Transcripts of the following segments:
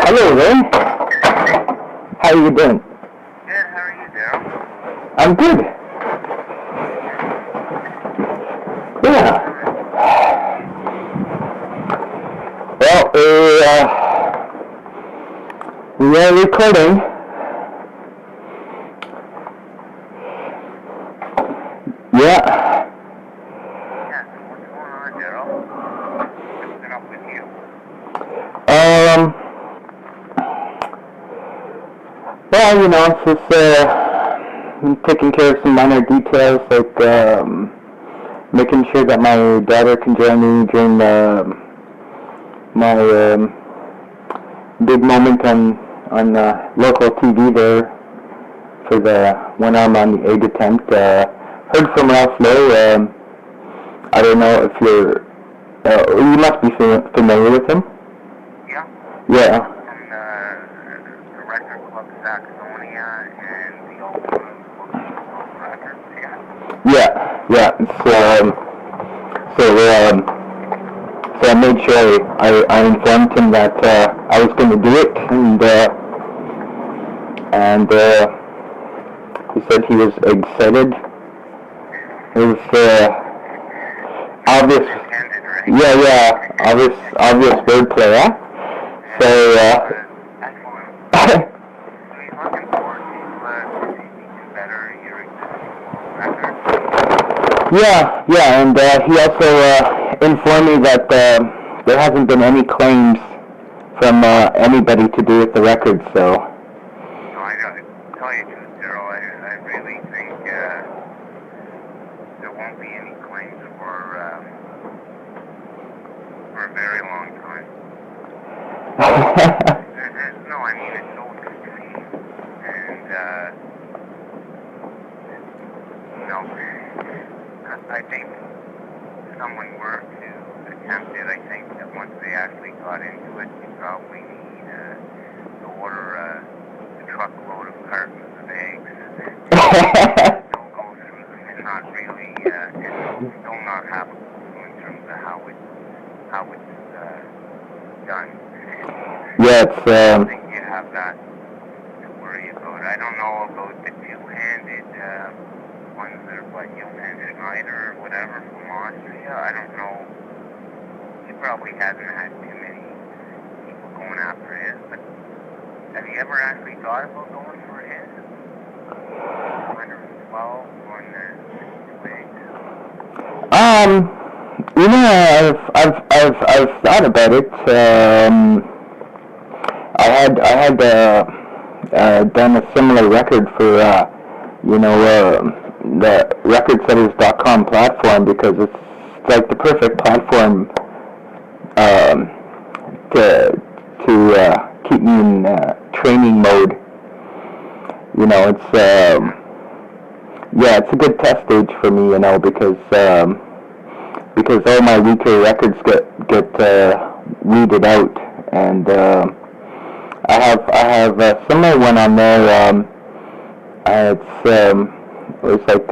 Hello, Ray. How are you doing? Good. How are you, Darryl? I'm good. Yeah. Well, we are recording. Yeah. Yeah. So what's going on, Darryl? What's been up with you? Well, you know, it's just taking care of some minor details, like making sure that my daughter can join me during my big moment on local TV there for when I'm on the 8 attempt. Heard from Ralph Lowe. I don't know if you must be familiar with him. Yeah. Yeah. From the record club Saxonia and the old records. Yeah. Yeah. So I made sure I informed him that I was going to do it, and he said he was excited. It was obvious. Right? Yeah. Obvious wordplay, huh? So excellent. So he's looking forward to seeing better your existing record. Yeah, and he also informed me that there hasn't been any claims from anybody to do with the record, so. No, I know. Tell you the truth, Darryl, I really think there won't be any claims for a very long time. No, I mean, it's so extreme, and I think if someone were to attempt it, I think that once they actually got into it, you probably need to order a truckload of cartons of eggs. Don't go through them and not really, and still not have a clue in terms of how it's done. Yeah, I think you have that to worry about. I don't know about the two-handed ones that are like Johann Schneider or whatever from Austria. I don't know. He probably hasn't had too many people going after his. But have you ever actually thought about going for his? 112 on the two eggs. You know, I've thought about it. I had done a similar record for the recordsetters.com platform, because it's like the perfect platform to keep me in training mode. You know, it's a good test stage for me, you know, because all my weaker records get weeded out, and I have a similar one on there. It was like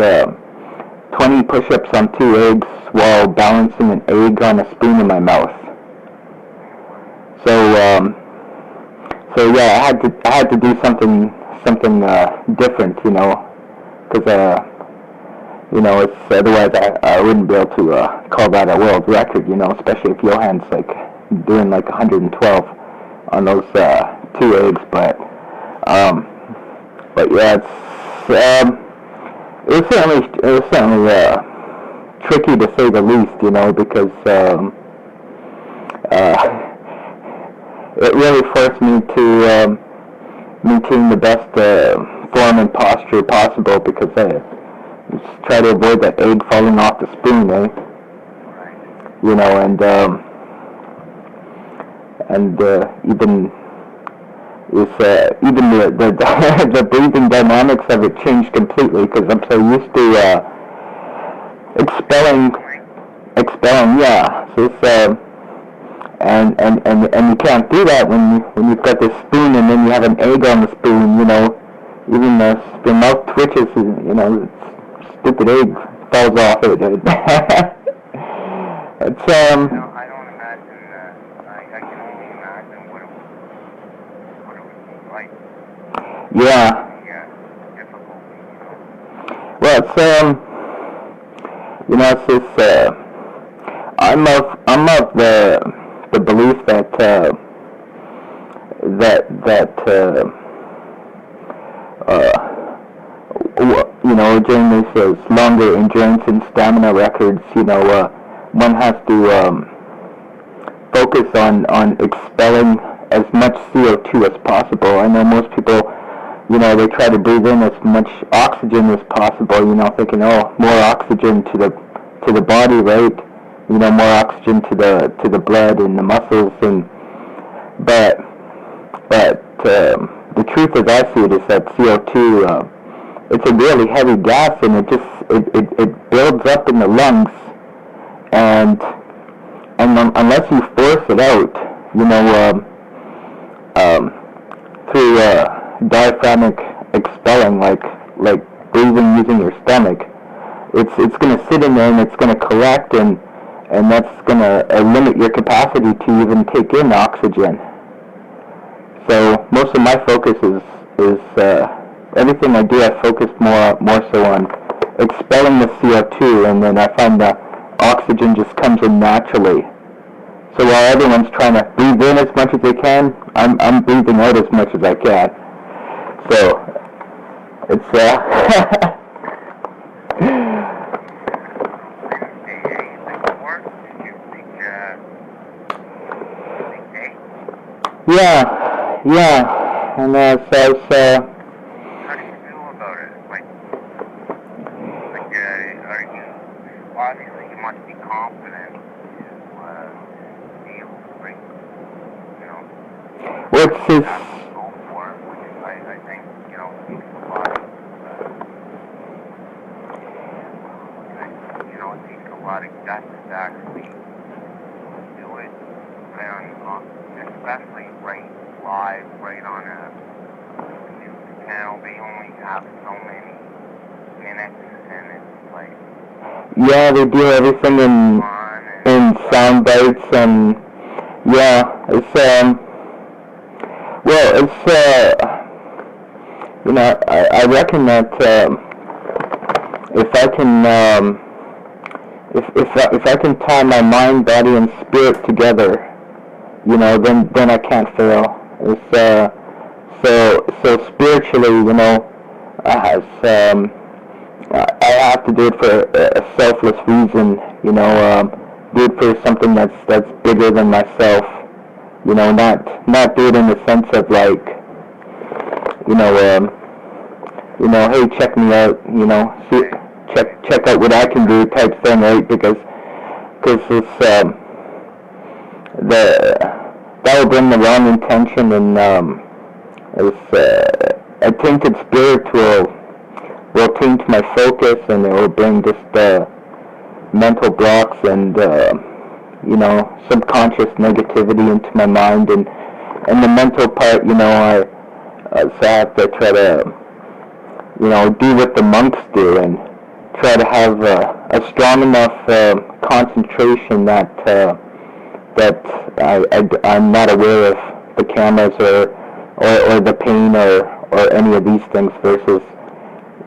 20 push-ups on 2 eggs while balancing an egg on a spoon in my mouth. So yeah, I had to do something different, you know, because you know, it's otherwise I wouldn't be able to call that a world record, you know, especially if Johann's like doing like 112 on those 2 eggs, but yeah, it was certainly tricky to say the least, you know, because it really forced me to maintain the best form and posture possible, because I just try to avoid that egg falling off the spoon, eh? You know, and even the breathing dynamics of it changed completely, because I'm so used to expelling, yeah. So it's and you can't do that when you've got this spoon and then you have an egg on the spoon, you know. Even the mouth twitches, you know, stupid egg falls off it. It's I don't imagine. I can only imagine what it like, Yeah. difficulty, Well, it's it's just I'm of the belief that during these longer endurance and stamina records, one has to focus on expelling as much CO2 as possible. I know most people, they try to breathe in as much oxygen as possible, thinking, more oxygen to the body, right? More oxygen to the blood and the muscles, but the truth as I see it is that CO2, it's a really heavy gas, and it builds up in the lungs, and unless you force it out, through diaphragmatic expelling, like breathing using your stomach, it's going to sit in there and it's going to collect, and that's going to limit your capacity to even take in oxygen. So most of my focus is everything I do, I focus more so on expelling the CO2, and then I find the oxygen just comes in naturally. So while everyone's trying to breathe in as much as they can, I'm breathing out as much as I can. So it's yeah, and so it's how do you feel about it? Are you, obviously you must be confident to be able to bring, what's his, go for it, which I think, takes a lot of, it takes a lot of guts to actually do it, especially live, right on a news channel. They only have so many minutes, and it's like, yeah, they do everything in sound bites, and yeah, it's well, it's I reckon that if I can if I can tie my mind, body, and spirit together, then I can't fail. It's so spiritually, I have to do it for a selfless reason, do it for something that's bigger than myself, not do it in the sense of like, hey, check me out, see, check out what I can do type thing, right? Because it's that will bring the wrong intention, and a tainted spirit will taint my focus, and it will bring just mental blocks and subconscious negativity into my mind, and the mental part, I have to try to do what the monks do, and try to have a strong enough concentration that I'm not aware of the cameras or the pain or any of these things, versus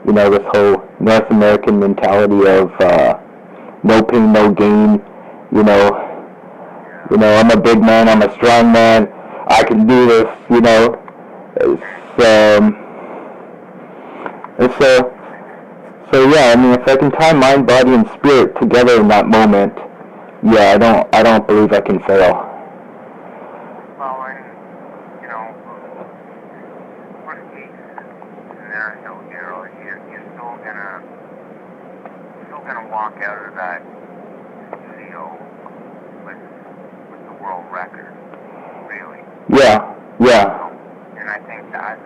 this whole North American mentality of no pain, no gain. I'm a big man, I'm a strong man, I can do this. So yeah, I mean, if I can tie mind, body, and spirit together in that moment, yeah, I don't believe I can fail. well, and, worst case scenario, Darryl, you're still gonna walk out of that studio with the world record, really. Yeah. And I think that,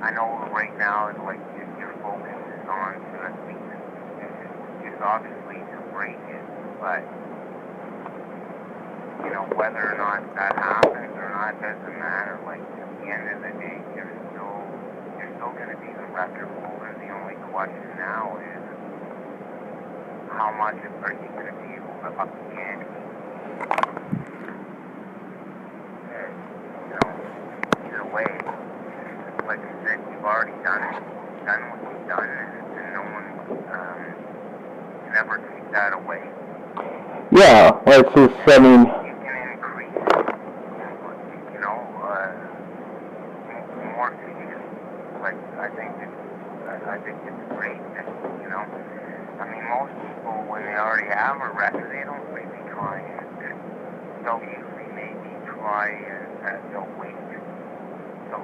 I know right now, like, your focus is on to at least, just obviously to break it, but, whether or not that happens or not doesn't matter. Like, at the end of the day, you're still going to be the record holder. The only question now is, how much are you going to be able to up the ante? Either way. Like I said, you've already done what you've done, and no one can ever take that away. Yeah, well, it's just, I mean... You can increase, you know, more things. Like, I think it's great that, you know, I mean, most people, when they already have a record, they don't really try and they'll usually maybe try and they'll wait. So,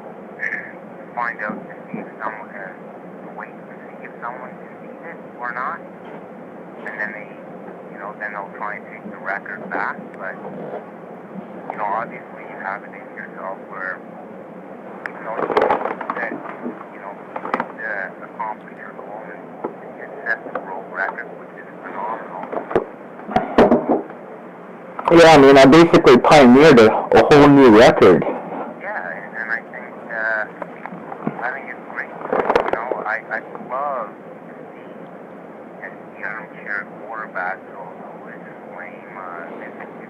find out to see if someone, wait to see if someone can beat it or not. And then then they'll try and take the record back. But, you know, obviously you have it in yourself where, even though you said, you know, you did accomplish your goal and you set the world record, which is phenomenal. Yeah, I mean, I basically pioneered a whole new record. Yeah, and I think it's great. You know, I'd love to see an armchair quarterback who is lame.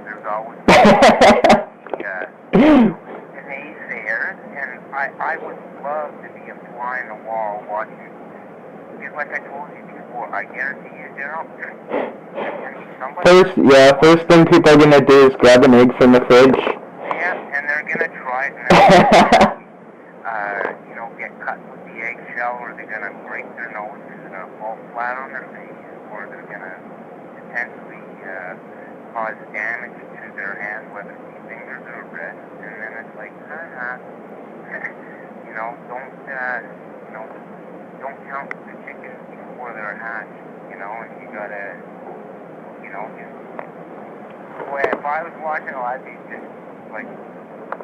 There's always the naysayers, and I would love to be a fly on the wall watching. Just like I told you before, I guarantee you, Darryl, First thing people are going to do is grab an egg from the fridge. Yeah, and they're going to try it, and they're you know, get cut with the eggshell, or they're going to break their nose, they're going to fall flat on their face, or they're going to potentially cause damage to their hand, whether it be fingers or wrist, and then it's like, you know, don't count the chickens before they're hatched, you know, and you gotta, you know, boy, if I was watching it, I'd be just, like,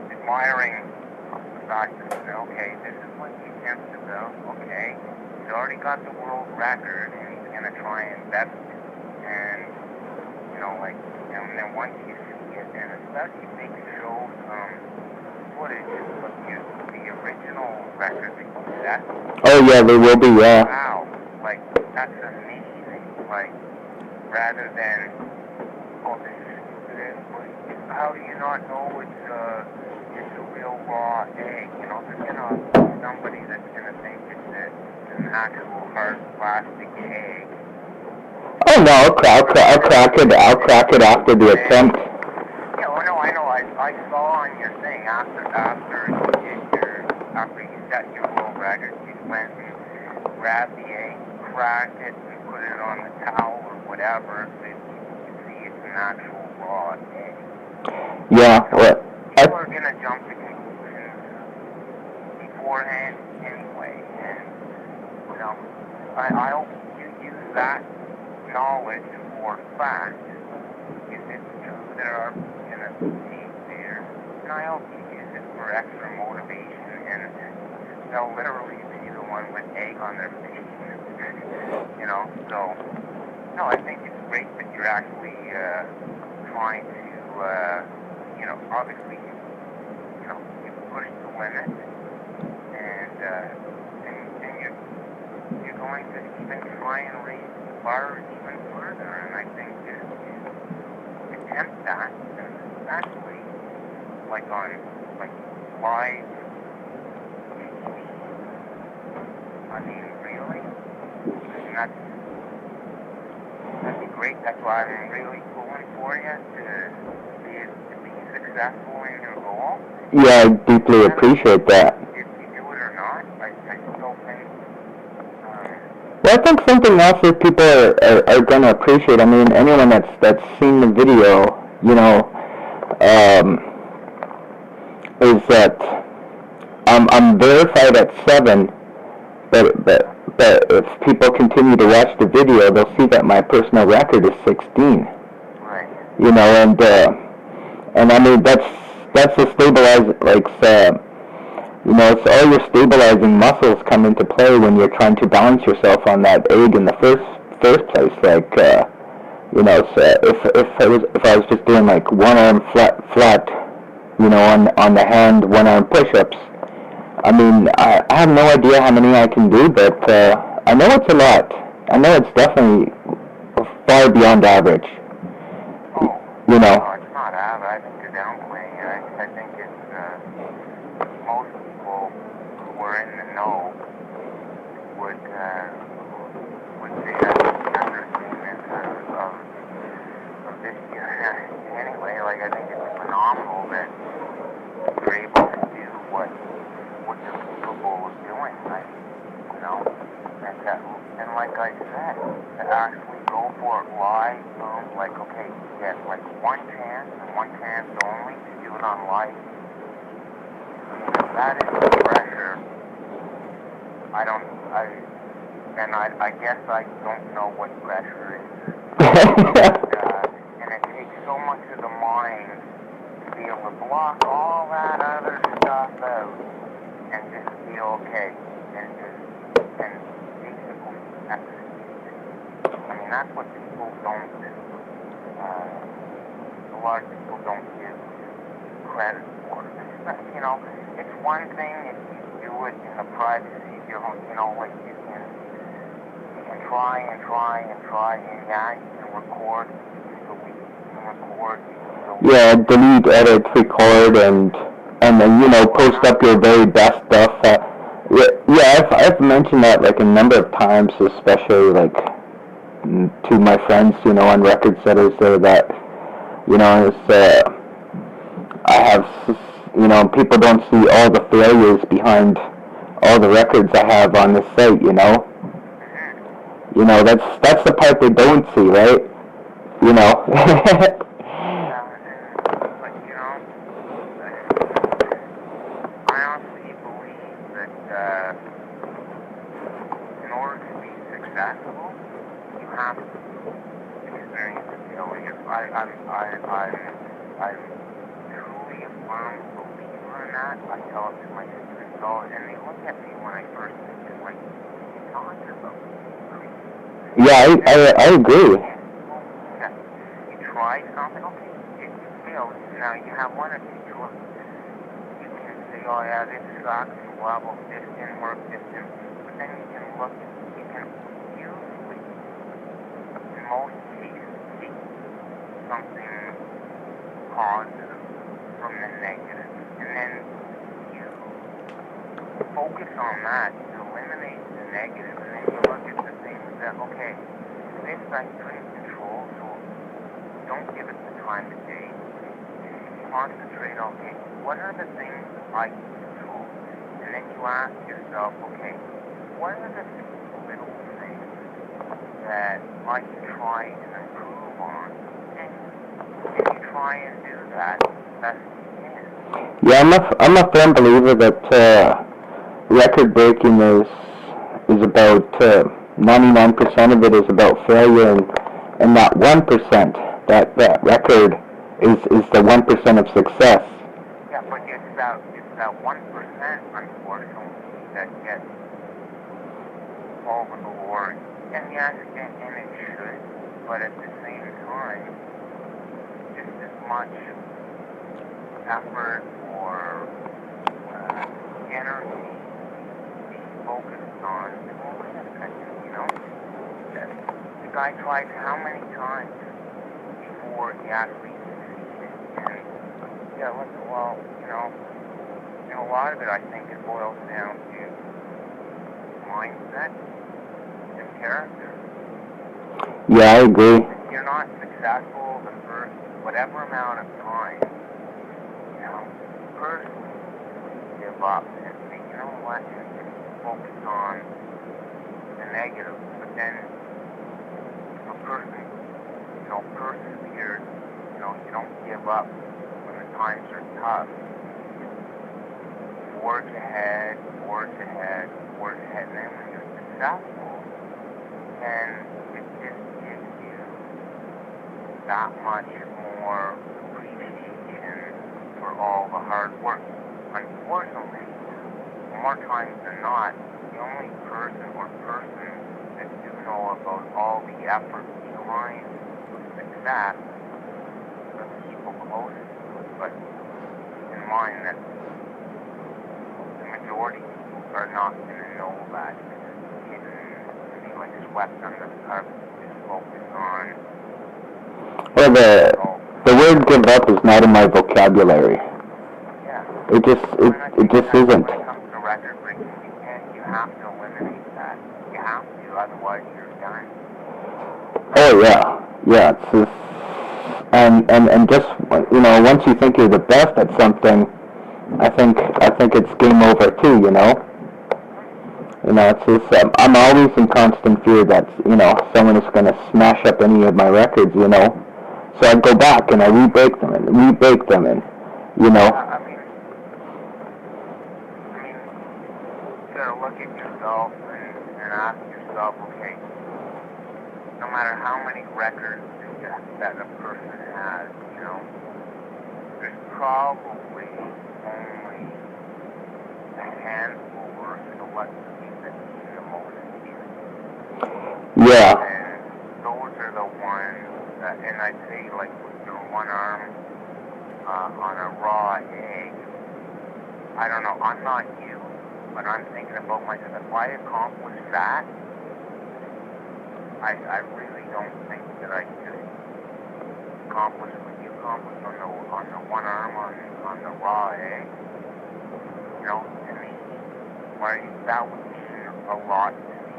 admiring the fact that, okay, this is what he attempts to do, okay, he's already got the world record, and he's gonna try and best it, and, you know, like, and then once you see it, and especially if they can show some footage of the original record that you set. Oh yeah, they will be, yeah. Wow, like, that's amazing, like, rather than, oh, this is stupid, how do you not know it's a real raw egg, you know, there's gonna be somebody that's gonna think it's an actual hard plastic egg. Oh no, I'll crack it after the attempt. Yeah, well, no, I know. I saw on your thing after you set your world record, you went and grabbed the egg, cracked it, and put it on the towel or whatever, so you can see it's an actual raw egg. Yeah, well, people are gonna jump to conclusions beforehand anyway, and you know, I hope you use that knowledge for fact. If it's true there are gonna be naysayers, and I hope you use it for extra motivation, and they'll literally be the one with egg on their face. You know, so no, I think it's great that you're actually trying to, you know, obviously, you know, you push the limit, and you're going to even try and raise the bar even further, and I think that you attempt that, and especially like on live TV. I mean, really? And that'd be great. That's why I'm really pulling for you to be successful in your goal. Yeah, I deeply appreciate that. If you do it or not, I still think. Well, I think something else that people are going to appreciate. I mean, anyone that's seen the video, you know, is that I'm verified at 7, but if people continue to watch the video, they'll see that my personal record is 16. Right. You know, and I mean that's a stabilize, like, you know, it's all your stabilizing muscles come into play when you're trying to balance yourself on that egg in the first place. Like, you know, so if I was just doing like one arm flat, you know, on the hand, one arm push-ups. I mean, I have no idea how many I can do, but I know it's a lot. I know it's definitely far beyond average. Oh, you know. No, it's not average. I think you're downplaying it. I think it's most people who were in the know would say that's the understatement of this year. Anyway, like, I think it's phenomenal that you're able to do what you're capable of doing, like, you know, and like I said, to actually go for it live, like, okay, you get like one chance and one chance only to do it on live. That is the pressure. I guess I don't know what pressure is. And it takes so much of the mind to be able to block all that other stuff out and just feel okay and basically execute. I mean, that's what people don't do. A lot of people don't give credit for it. You know, it's one thing if you do it in the privacy of your home, you know, like you can try and yeah, you can record, Yeah, delete, edit, record, and then, you know, post up your very best stuff. I've mentioned that, like, a number of times, especially, like, to my friends, you know, on record setters there, that, you know, it's, I have, you know, people don't see all the failures behind all the records I have on the site, you know. You know, that's the part they don't see, right? You know. But, you know, I honestly believe that in order to be successful, you have to experience failure. I'm truly a firm believer in that. I tell it to my students all, and they look at me when I first meet them like, what are you talking about? Yeah, I agree. Yeah. You try something, okay, it failed. Now you have one or two choices. You can say, oh yeah, this sucks, blah, blah, this didn't work, this didn't. But then you can look, you can usually, in most cases, see something positive from the negative. And then you focus on that, you eliminate the negative, and then you look at the things that, okay, this I couldn't control, so don't give it the time of day. Concentrate, okay, what are the things I can control? And then you ask yourself, okay, what are the little things that I can try and improve on? And you try and do that best you can. Yeah, I'm a firm believer that record breaking is about 99% of it is about failure, and that 1%, that record is the 1% of success. Yeah, but it's that 1%, unfortunately, that gets all the glory. And yes, and it should, but at the same time, just as much effort or energy be focused on you know? The guy tried how many times before he actually succeeded? And, yeah, well, you know, and a lot of it, I think, it boils down to mindset and character. Yeah, I agree. If you're not successful the first whatever amount of time, you know, personally, give up and say, you know what, and focus on the negative. But then, if a person, you know, perseveres, you know, you don't give up when the times are tough. Forge ahead, and then when you're successful, then it just gives you that much more appreciation for all the hard work. Unfortunately, more times than not, the only person or persons that do know about all the effort behind success are the people closest to it. But in mind that the majority of people are not going to know that. It's hidden, to be like swept under the carpet, just focus on. Well, the word give up is not in my vocabulary. Yeah. It just isn't. When it comes to record breaking, you have to eliminate that. You have to, otherwise you're done. Oh yeah. It's just, and just once you think you're the best at something, I think it's game over too. It's just I'm always in constant fear that someone is going to smash up any of my records. So I go back and I rebake them and I mean, you gotta look at yourself and ask yourself, okay, no matter how many records that a person has, there's probably only a handful or a select few that mean the most to you. Yeah. And those are the ones that, and I'd say like with your one arm on a raw egg, I don't know, I'm not you, but I'm thinking about myself. If I accomplish that, I really don't think that I could accomplish what you accomplished on the one arm on the raw egg. To me, that would mean a lot to me.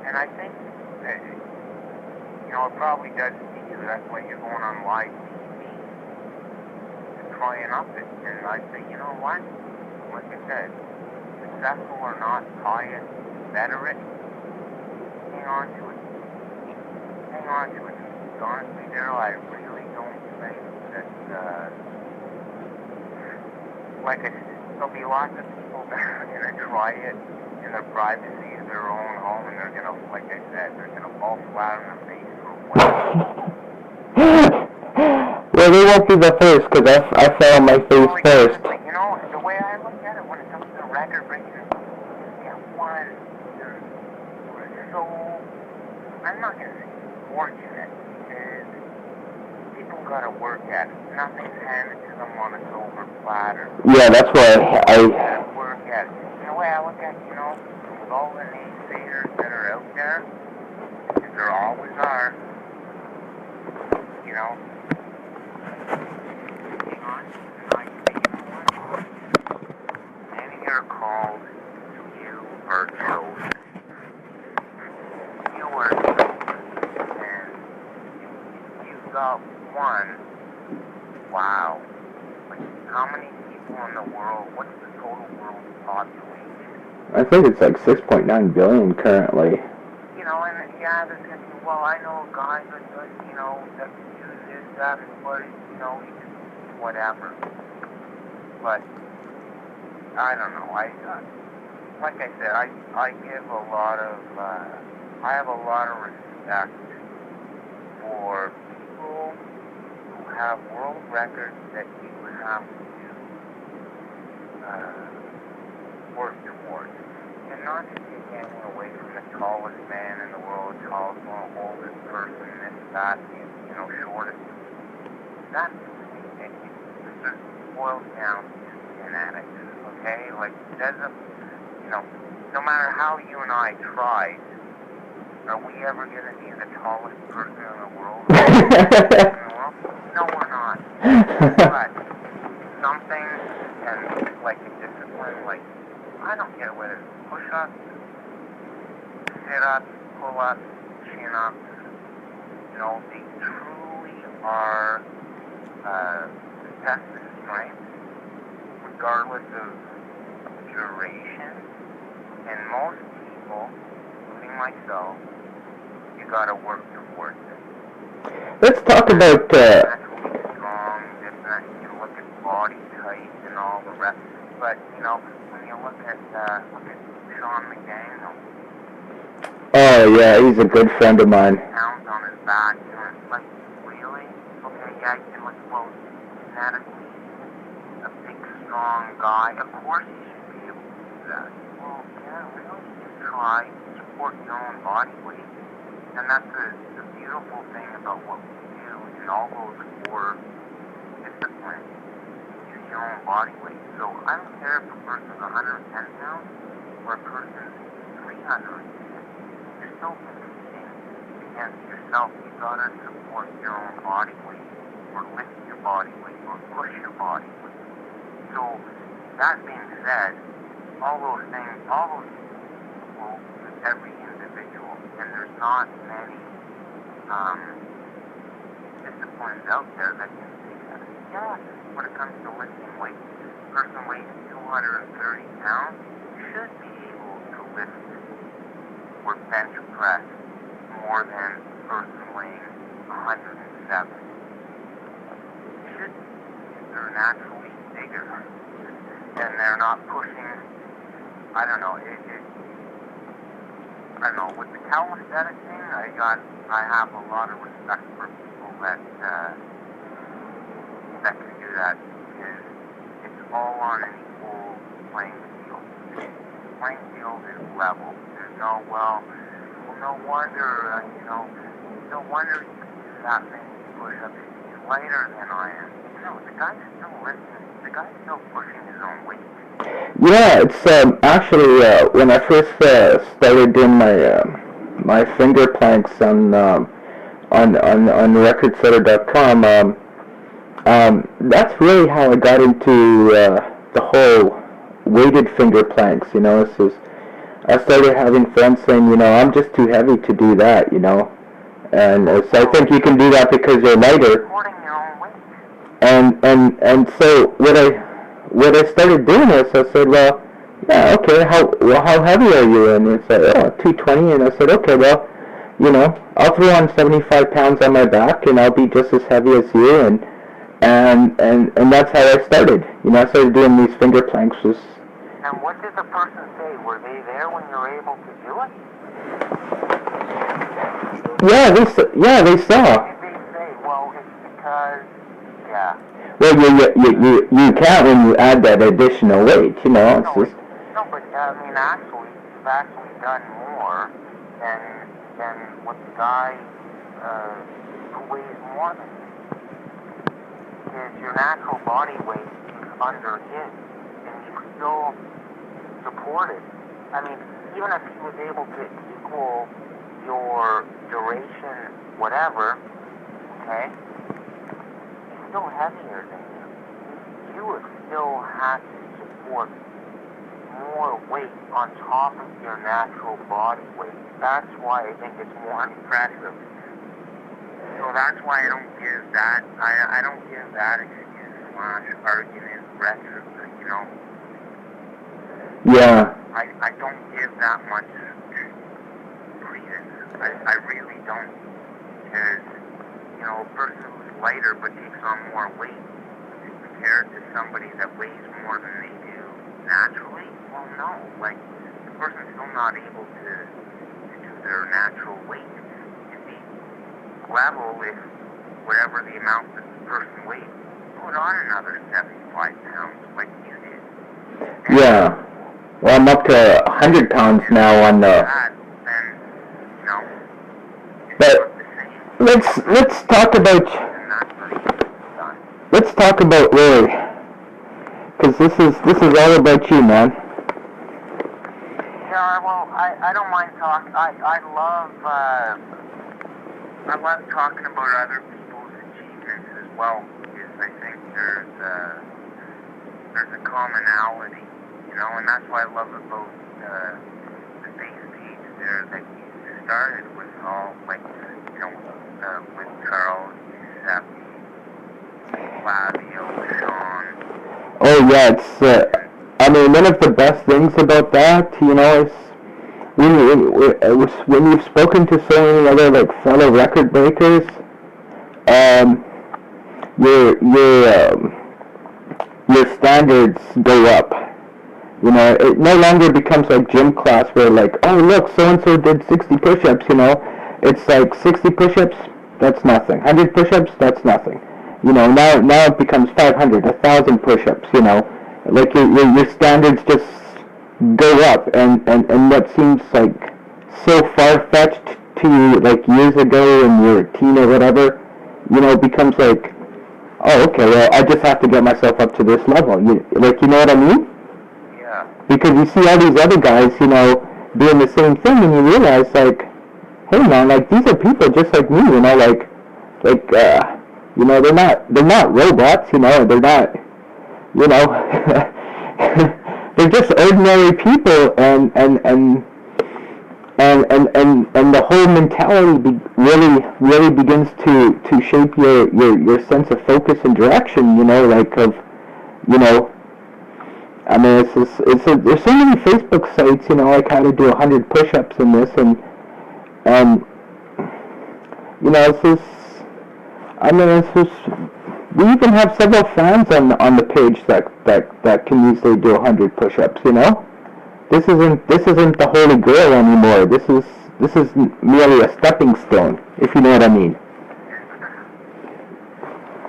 And I think that, it probably does to you. That's why you're going on live TV to try and up it. And I say, you know what? Like I said, successful or not, try it, better it, hang on to it. Hang on to it. Honestly, Darryl, I really don't think that, like I said, there'll be lots of people that are going to try it in the privacy of their own home, and they're going to, like I said, they're going to fall flat on their face for Well, they won't be the first, because I fell on my face first. The way I look at it when it comes to record breaking, we're so, I'm not going to say fortunate, because people got to work at it. Nothing's handed to them on a silver platter. Yeah, that's why I work at it. The way I look at it, with all the naysayers that are out there, and there always are, hang on, many are called, few are chosen. Few are chosen, and you've got one. Wow. Like, how many people in the world, what's the total world population? I think it's like 6.9 billion currently. And there's going to be, well, I know a guy that does, that can do this, that, but, he just, whatever. But, I don't know, like I said, I give a lot of, I have a lot of respect for people who have world records that you would have to work towards. And not to take anything away from the tallest man in the world, tallest one, oldest person, this, that, shortest. That it just boils down to genetics, okay? Like, it doesn't, no matter how you and I tried, are we ever going to be the tallest person in the world? No, we're not. But something, and like a discipline, like, I don't care whether it's push-ups, sit-ups, pull-ups, chin-ups, they truly are test of strength, regardless of duration. And most people, including myself, you gotta work towards it. Let's talk about naturally strong, you look at body type and all the rest. But when you look at Sean McDaniel. Oh yeah, he's a good friend of mine. Pounds on his back, it's like, really? Okay, yeah, you look, well, genetically, a big, strong guy. Of course you should be able to do that. Well, yeah, really, just try to support your own body weight. And that's the beautiful thing about what we do in all those core disciplines. Use your own body weight. So I don't care if a person's 110 pounds or a person's 300. You're still competing against yourself. You gotta support your own body weight, or lift your body weight, or push your body weight. So So, that being said, all those things will every individual, and there's not many disciplines out there that can say that. Yeah, when it comes to lifting weights, person weighs 230 pounds, should be able to lift or bench press more than a person weighing 107. Should be. They're naturally bigger, and they're not pushing. I don't know. I don't know. With the calisthenics thing, I have a lot of respect for people that can do that, because it's all on an equal playing field. The playing field is level. There's no no wonder no wonder you can do that many push-ups. He's lighter than I am. The guy's still lifting. The guy's still pushing his own weight. Yeah, it's actually when I first started doing my finger planks on recordsetter.com, that's really how I got into the whole weighted finger planks. It's just, I started having friends saying, I'm just too heavy to do that, and so I think you can do that because you're lighter. Supporting your own weight. And so what I started doing is I said, well, yeah, okay, how heavy are you? And he said, 220. And I said, okay, well, I'll throw on 75 pounds on my back, and I'll be just as heavy as you. And that's how I started. I started doing these finger planks. And what did the person say? Were they there when you were able to do it? Yeah, they saw. What did they say? Well, it's because, yeah. Well, you can't when you add that additional weight, it's just... No, but actually, you've actually done more than what the guy who weighs more than you. Because your natural body weight is under his, and you still supported. Even if he was able to equal your duration, whatever, okay, he's still heavier than you. You would still have to support more weight on top of your natural body weight. That's why I think it's more impressive. So that's why I don't give that. I don't give that excuse / argument record. Yeah. I don't give that much credence. I really don't, because a person who's lighter but takes on more weight compared to somebody that weighs more than they do naturally. Well, no, the person's still not able to do their natural weight. To be level, if whatever the amount that the person weighs, put on another 75 pounds like you did. Yeah. Well, I'm up to 100 pounds now on the... But let's talk about Learie, because this is all about you, man. Yeah, well, I don't mind talking. I love talking about other people's achievements as well, because I think there's a commonality, and that's what I love about the base page there that you started with, all with Charles, Giuseppe, Flavio, Sean. Oh yeah, it's one of the best things about that, is when you've spoken to so many other fellow record breakers, your standards go up. It no longer becomes like gym class where oh look, so and so did 60 push-ups. It's 60 push-ups, that's nothing. 100 push-ups, that's nothing. Now it becomes 500, 1,000 push-ups. Your standards just go up, and what seems so far-fetched to you years ago when you were a teen or whatever, becomes oh, okay, well, I just have to get myself up to this level. You know what I mean? Yeah. Because you see all these other guys, doing the same thing, and you realize hey man, these are people just like me, they're not robots, they're not, you know, they're just ordinary people, and the whole mentality really begins to shape your sense of focus and direction, you know, like of, you know, I mean, there's so many Facebook sites, you know, like how to do 100 push-ups in this, and you know, it's just, I mean, it's just, we even have several fans on the page that can easily do 100 push-ups, you know. This isn't the holy grail anymore. This is merely a stepping stone, if you know what I mean.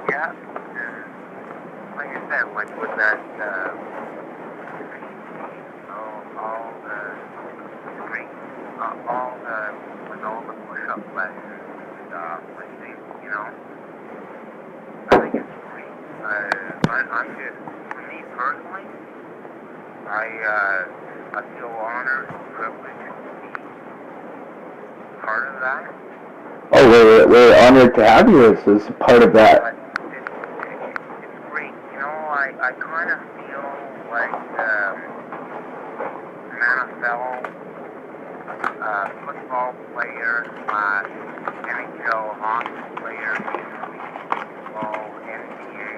Yeah. Like I said, like with that, with all the push-up lessons and stuff, I think, you know, I think it's great. I'm just, for me personally, I feel honored and privileged to be part of that. Oh, we're honored to have you as part of that. But it's great. You know, I kind of feel like an NFL football player, NHL hockey player, baseball, NBA.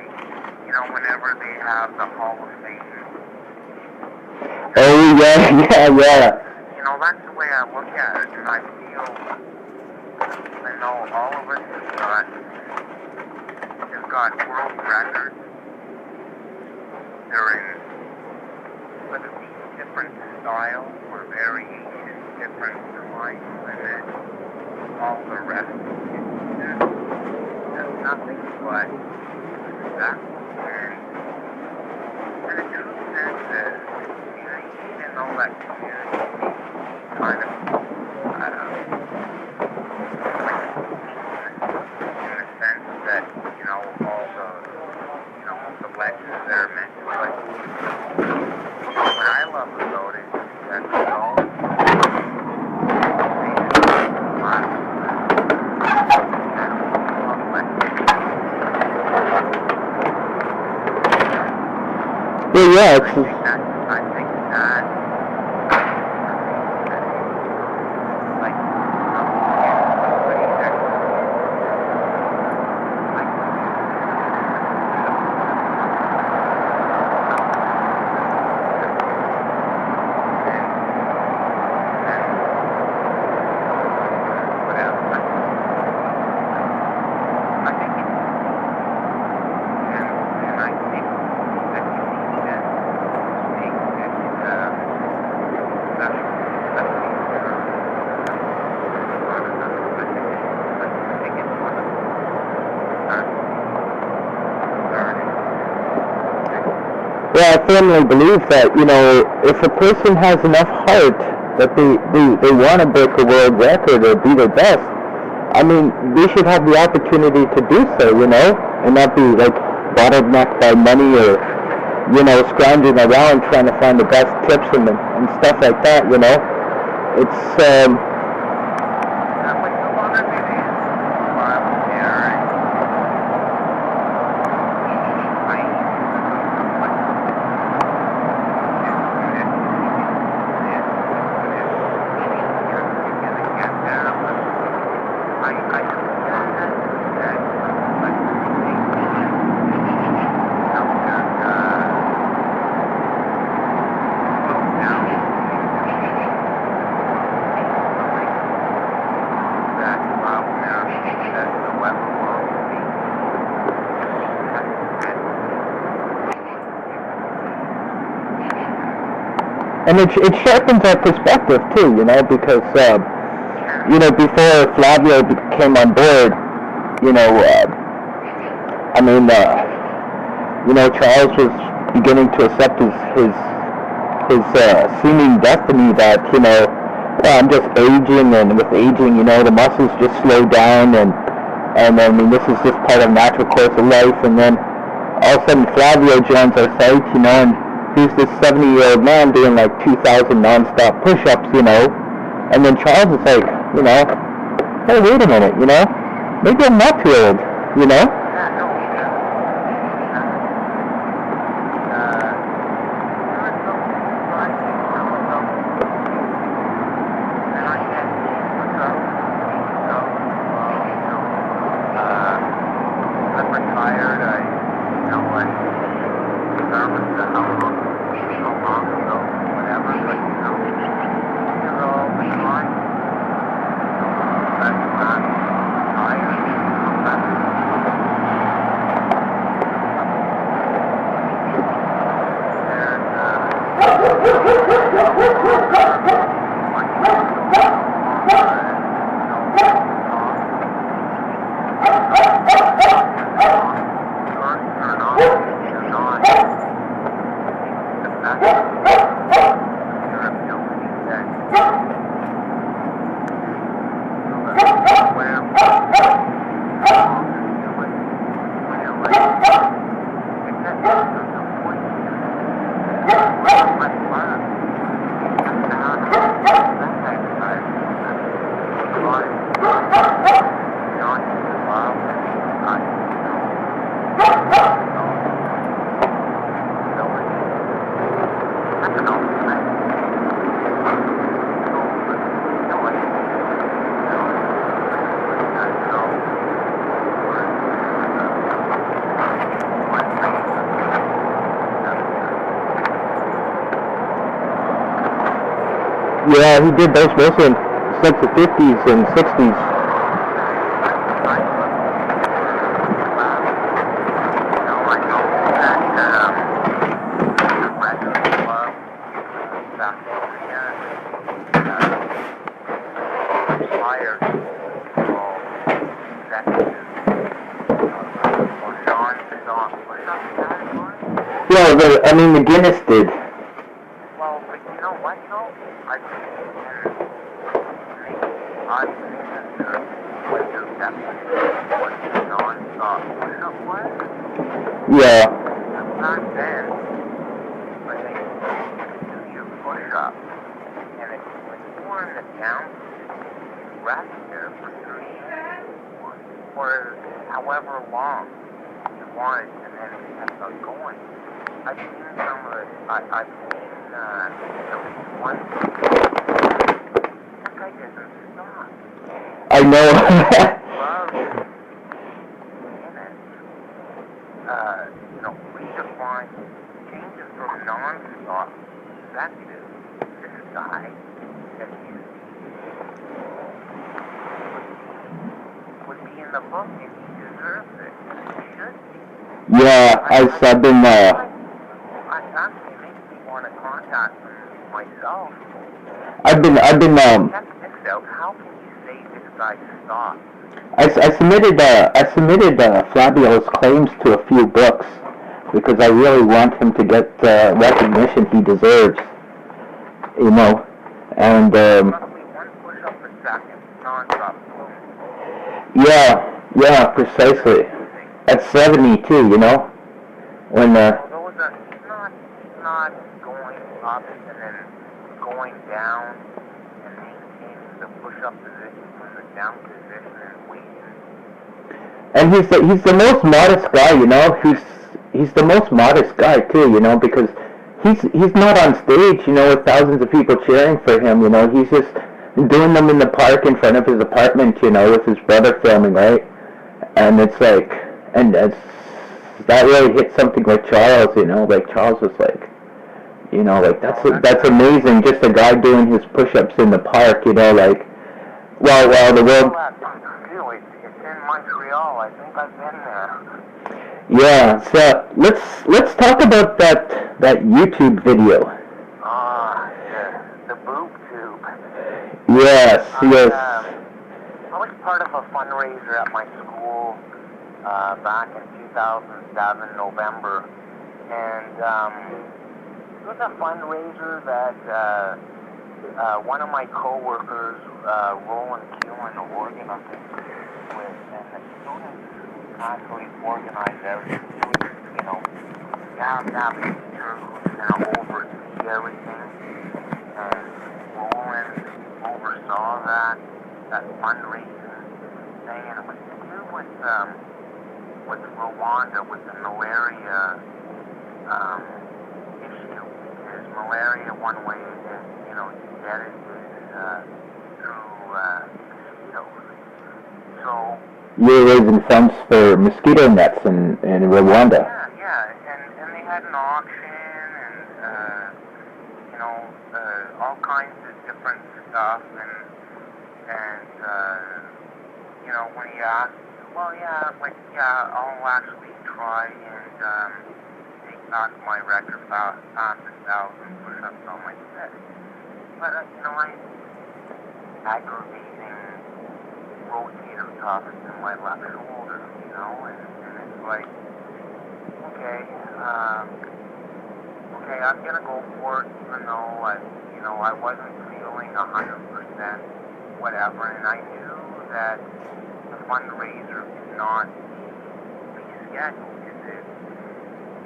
You know, whenever they have the Hall of Fame. Oh, yeah. You know, that's the way I look at it, and I feel, I know all of us have got world records. They're in, whether it be different styles or variations, different time limits, all the rest. There's nothing but respect, and the truth is, even though that community kind of, in the sense that, you know, all the, you know, the lessons that are meant to, but what I love about it is that we all yeah, it's I think that like yeah, I firmly believe that, you know, if a person has enough heart that they want to break a world record or be their best, I mean, they should have the opportunity to do so, you know, and not be, like, bottlenecked by money or, you know, scrounging around trying to find the best tips and stuff like that, you know. It's, and it sharpens our perspective too, you know, because, you know, before Flavio came on board, you know, I mean, you know, Charles was beginning to accept his seeming destiny that, you know, well, I'm just aging, and with aging, you know, the muscles just slow down, and I mean, this is just part of natural course of life, and then all of a sudden Flavio joins our site, you know, and he's this 70-year-old man doing like 2,000 non-stop push-ups, you know, and then Charles is like, you know, hey, wait a minute, you know, maybe I'm not too old, you know? Yeah, he did those mostly since the 50s and 60s. Yeah, the Guinness did. Well, but you know what, though? I think I what your definition of what the non-stop push-up was. Yeah. Back then, I think you do your push-up, and if you were in the down, you rest there for 3 or however long you wanted, and then you kept on going. I've seen some of it. I've seen at least one. This guy doesn't stop. I know. Love minutes. Redefine changes from non-stop back to this guy that would be in the book, and he deserves it. He should be. Yeah, I've been. Actually, it makes me want to contact him myself. I've been. Check this out. How can you say this guy stopped? I submitted Fabio's claims to a few books because I really want him to get the recognition he deserves. You know, and Roughly one push-up a second, non-stop. yeah, precisely. At 72, you know, when He's not going up and then going down and maintaining the push-up position from the down position and waiting. And he's the most modest guy, you know. He's the most modest guy too, you know, because he's not on stage, you know, with thousands of people cheering for him, you know. He's just doing them in the park in front of his apartment, you know, with his brother filming, right? And it's like, and that really hit something like Charles, you know. Like Charles was like, you know, like that's amazing. Just a guy doing his push-ups in the park, you know, like while the world. It's in Montreal. I think I've been there. Yeah. So let's talk about that YouTube video. The boob tube. Yes. I was part of a fundraiser at my school back in 2007, November, and it was a fundraiser that one of my co-workers, Roland Keelan, organized with, and the students actually organized everything. You know, you have to have a teacher who's going to oversee everything, and Roland oversaw that fundraising thing, and it was to do with Rwanda, with the malaria issue. Because malaria, one way is, you know, you get it is through mosquitoes. So you're raising funds for mosquito nets in Rwanda. Yeah, and they had an auction and you know, all kinds of different stuff, and you know, when he asked, well, yeah, I'll actually try and take knock my record past 1,000 push-ups on my set. But, I'm aggravating rotator cuffs in my left shoulder, and it's like, okay, I'm gonna go for it, even though I wasn't feeling 100%, whatever, and I knew that the fundraiser did not be scheduled, because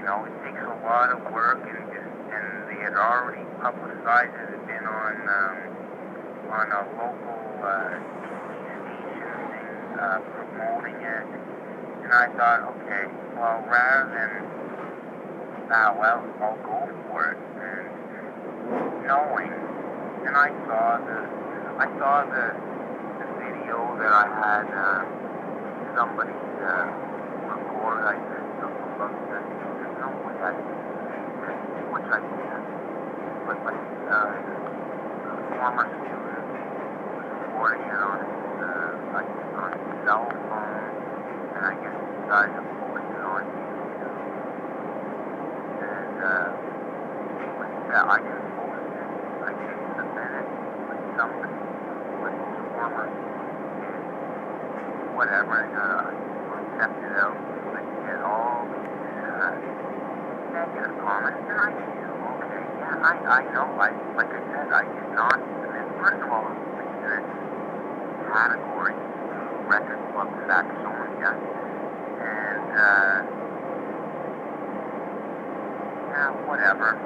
it takes a lot of work, and they had already publicized it. It had been on a local TV station thing, promoting it, and I thought, okay, well, rather than I'll go for it, and knowing, and I saw the video that I had somebody record. I just took a look at it. There's no way I can do it, which I can, but a former student was recording it on his cell phone, and I guess he decided to post it on YouTube. But I didn't post it. I didn't submit it. But somebody, like his former did, whatever, checked it out. I get all these negative comments, and I feel, okay, yeah, I know. Like I said, I did not submit. First of all, it's this category, record club Saxonia, and yeah, whatever.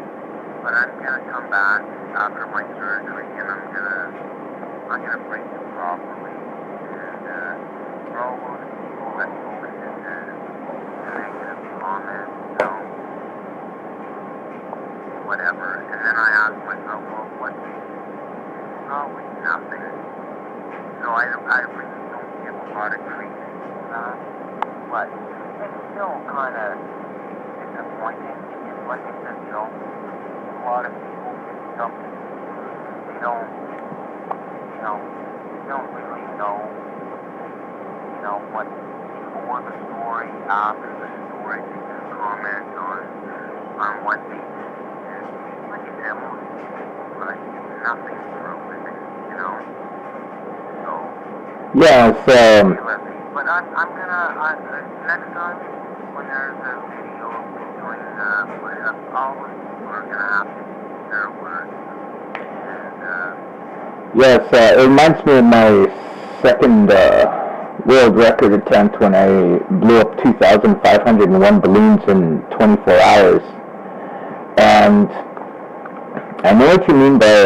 But I'm gonna come back after my surgery, and I'm gonna break it properly. And for all those people that posted the negative comments, whatever. And then I asked myself, well, what's probably nothing. So I really don't give a lot of credence to that. But it's still kind of disappointing. Like I said, a lot of people jump to conclusions. They don't really know, what before the story, after the story. They just comment on what they see. And like I said, most people like nothing through it, So. Yeah, But I'm gonna next time when there's a video of me doing push-ups, all the people are gonna have to use their words. And yes, it reminds me of my second world record attempt when I blew up 2,501 balloons in 24 hours. And I know what you mean by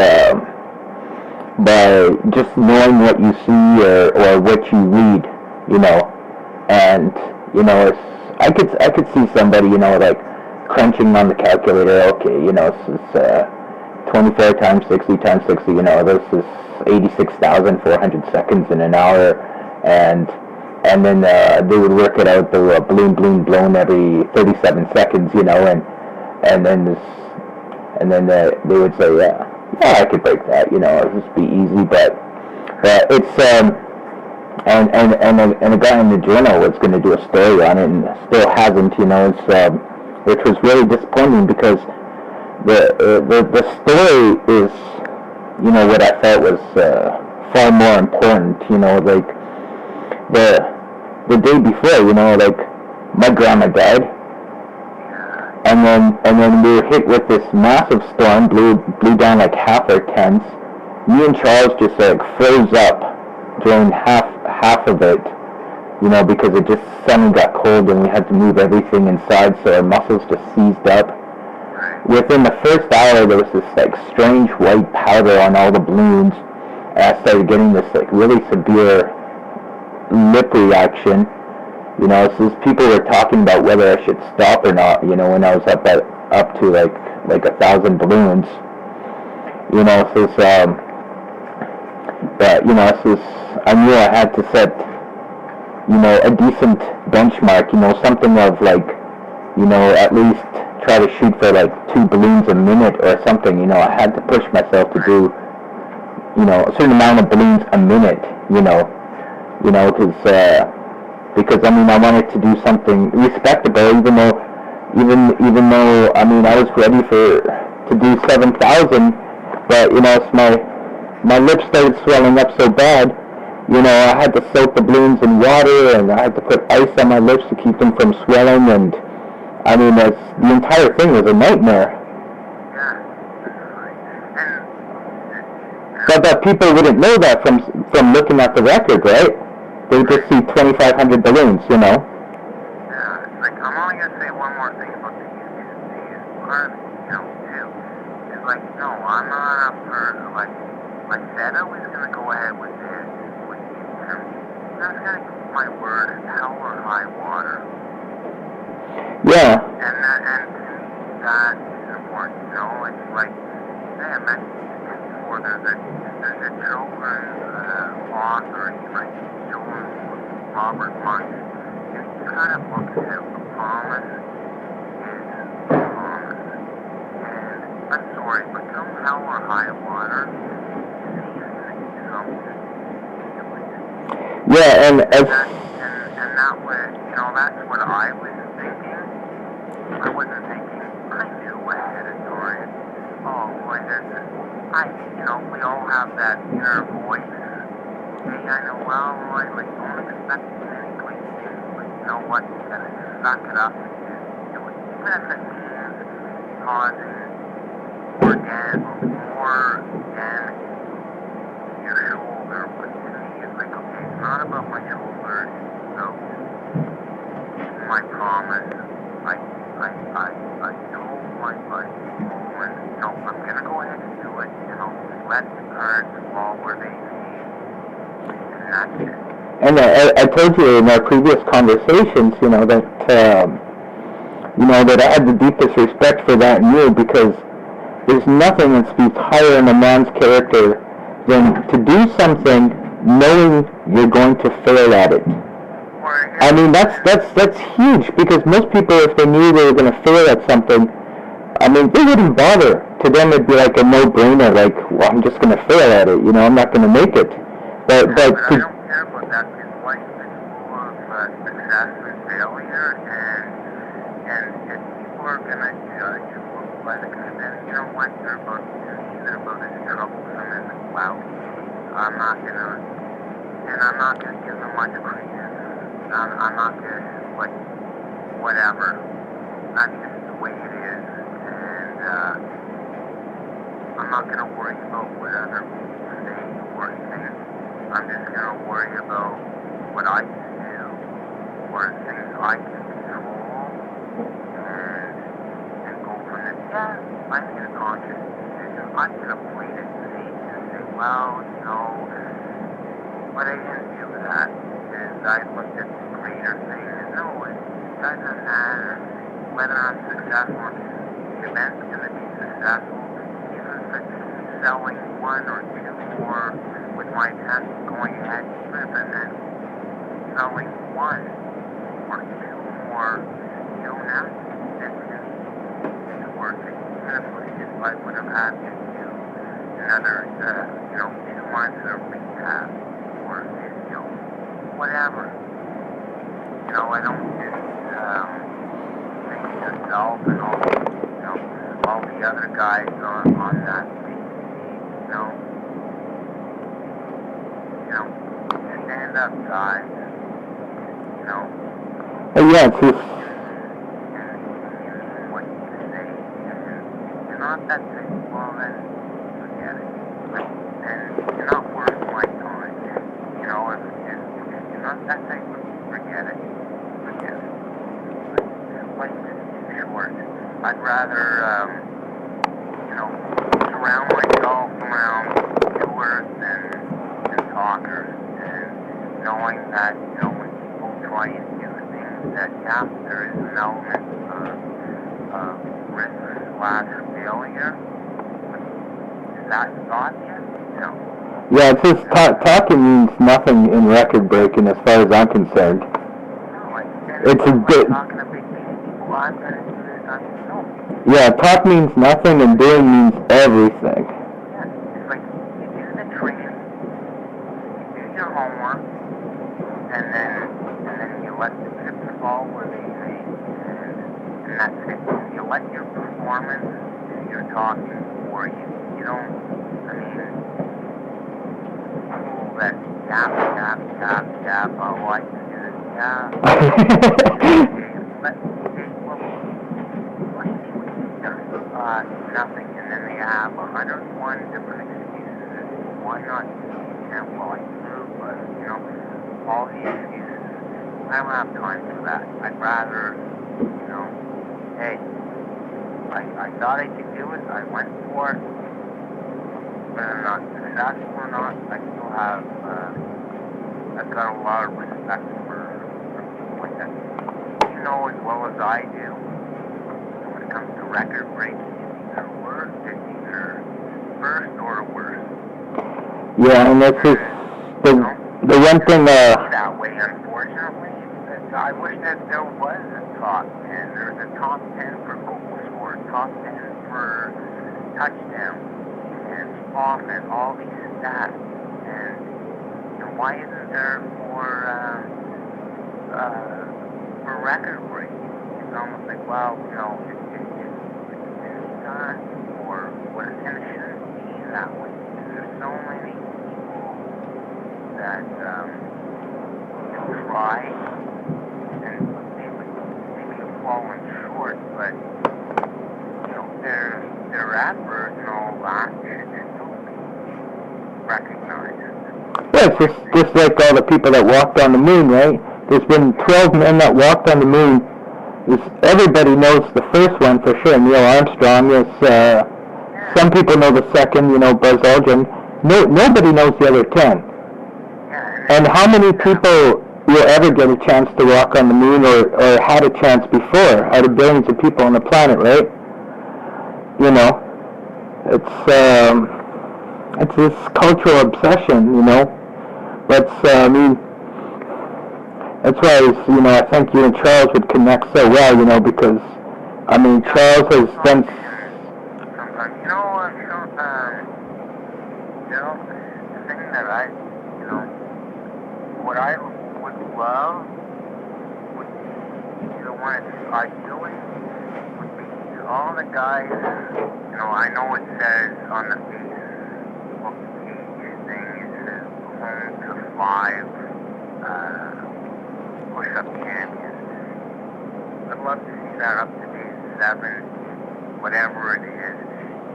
just knowing what you see or what you read, and I could see somebody, like crunching on the calculator. Okay, this is 24 times 60 times 60. This is 86,400 seconds in an hour, and then they would work it out. The balloon blown every 37 seconds, and then they would say, yeah, I could break that. It'll just be easy, but it's and a guy in the journal was going to do a story on it, and still hasn't. Which was really disappointing, because the story is, what I felt was far more important. Like the day before, my grandma died, and then we were hit with this massive storm, blew down like half our tents. Me and Charles just froze up during half of it, because it just suddenly got cold and we had to move everything inside, so our muscles just seized up. Within the first hour, there was this strange white powder on all the balloons, and I started getting this really severe lip reaction. So people were talking about whether I should stop or not. When I was up to like 1,000 balloons. But I knew I had to set a decent benchmark. Something of at least try to shoot for 2 balloons a minute or something. I had to push myself to do a certain amount of balloons a minute. Because I wanted to do something respectable, even though even though, I mean, I was ready to do 7,000, but, it's my lips started swelling up so bad, I had to soak the balloons in water, and I had to put ice on my lips to keep them from swelling, and, I mean, the entire thing was a nightmare. But people wouldn't know that from looking at the record, right? They would just see 2,500 balloons, Yeah, it's like, I'm only going to say one more thing about these part, too. It's like, no, I'm not up for, like I said I was going to go ahead with this, with you, and I was going to keep my word as hell or high water. Yeah. And to me, that is important, like, hey, I mentioned before, there's a children's author, like Robert Munch. You kind of look at it, the promise is the promise. And I'm sorry, but come hell or high water, he's going to do something. Yeah, and that was, that's what I was thinking. I wasn't thinking, I knew ahead of time. Oh, boy, we all have that inner voice. Hey, I know, well, like, don't expect anything, but you know what, you gotta suck it up and just do it. Even if it means causing more damage to your shoulder, but to me, it's like, okay, it's not about my shoulder, so my promise, I told my buddy, I'm gonna go ahead and do it, let the cards fall where they may. And I told you in our previous conversations, that I had the deepest respect for that in you, because there's nothing that speaks higher in a man's character than to do something knowing you're going to fail at it. I mean, that's huge, because most people, if they knew they were going to fail at something, I mean, they wouldn't bother. To them, it'd be like a no-brainer, like, well, I'm just going to fail at it, I'm not going to make it. But I don't care about that, because life is full of success and failure, and if people are going to judge a book by the kind of, then you know what, they're about as troublesome as a cloud. I'm not going to give them much credence. I'm not going to, like, whatever. That's just the way it is, and I'm not going to worry about what other people say or think. I'm just going to worry about what I can do, or things I can control, and go from there. Yeah, I made a conscious decision. I could have played it safe and say, well, but I didn't do that, because I looked at the greater thing, and no, it doesn't matter whether I'm successful. The event's going to be successful, even if it's selling one or two more with my test going ahead, even if it meant selling one or two more, now it's worth it. Even if I would have had to do another, 2 months of rehab or whatever. I don't just think yourself and all the other guys on that stand up guys, yeah, it's just, and what you say, and you're not that thing, well then, forget it. And you're not worth my time. If you're not that thing, forget it. Life is too short. I'd rather, surround myself around doers and talkers, and knowing that, when people try and do things that, there is an element of risk/failure. Does that stop you? No. Yeah, it's just talking means nothing in record breaking as far as I'm concerned. No, it's a bit. Talking to big people, I'm going to do this, no. Yeah, talk means nothing and doing means everything. Yeah, it's like you do the training, you do your homework, and then you let the chips fall where they may, and that's talking for you. You don't, I mean, people that yap, oh, I can do this, yeah. Let's see what you've done. Nothing. And then they have 101 different excuses. Why not? And well, I grew, but, you know, all these excuses. I don't have time for that. I'd rather, you know, hey, I thought I could do it. I went for it. Whether I'm not successful or not, I still have, I've got a lot of respect for people like that. You know as well as I do, when it comes to record breaking, it's either worse, it's either first or worse. Yeah, and that's just the one thing, that way, unfortunately. I wish that there was a top 10. There's a top 10 for goal score, top 10 for touchdown, and offense, all these stats. And you know, why isn't there for record breaking? It's almost like, well, you know, it's done, or what, and it shouldn't be that way. There's so many people that try. Falling short, but you know their effort and all that should still be recognized. yeah, it's just like all the people that walked on the moon, right? There's been 12 men that walked on the moon. Everybody knows the first one for sure, Neil Armstrong. Yes, some people know the second, you know, Buzz Aldrin. Nobody knows the other 10. Yeah, and how many people will ever get a chance to walk on the moon or had a chance before out of billions of people on the planet, right? You know, it's this cultural obsession, you know. I mean, that's why, you know, I think you and Charles would connect so well, you know, because, I mean, Charles has done... You know, the thing that what I would love would be the one that's ideally would be all the guys, you know, I know it says on the Facebook page thing, it says home to 5 push-up champions. I'd love to see that up to day 7, whatever it is,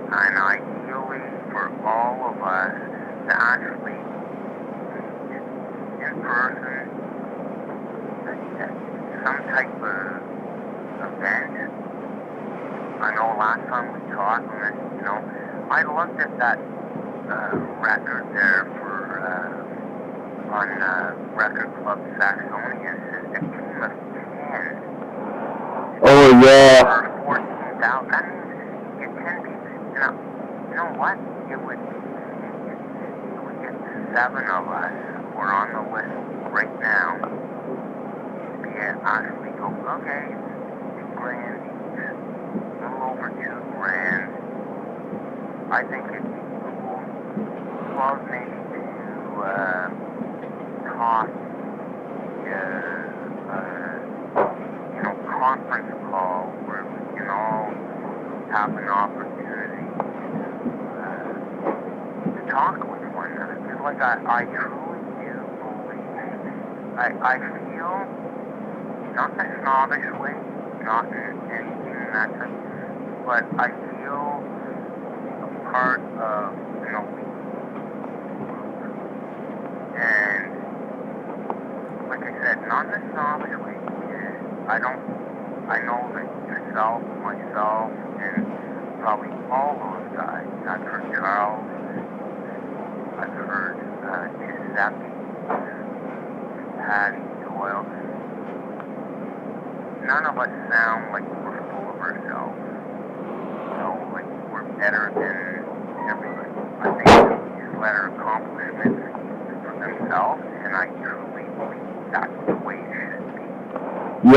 and ideally for all of us to actually in person, some type of event. I know last time we talked, you know, I looked at that record there for on Record Club Saxonia. It says a team of 10. Oh yeah. For 14,000. That means get 10 people. You know what? It would get 7 of us. We're on the list right now. Yeah, actually go, okay, $2,000 each, a little over $2,000. I think it'd be cool. Well, maybe to talk, you know, conference call where we can all have an opportunity to talk with one another. Because like I truly do believe, I feel, not in a snobbish way, not in anything that type, but I feel a part of an elite group. And like I said, not in a snobbish way. I know that yourself, myself, and probably all those guys, I've heard Charles, I've heard Giuseppe, Patty, Doyle. None of us sound like we're full of ourselves. You know, like we're better than everybody. I think we just let our accomplishments speak for themselves, and I truly believe that's the way it should be.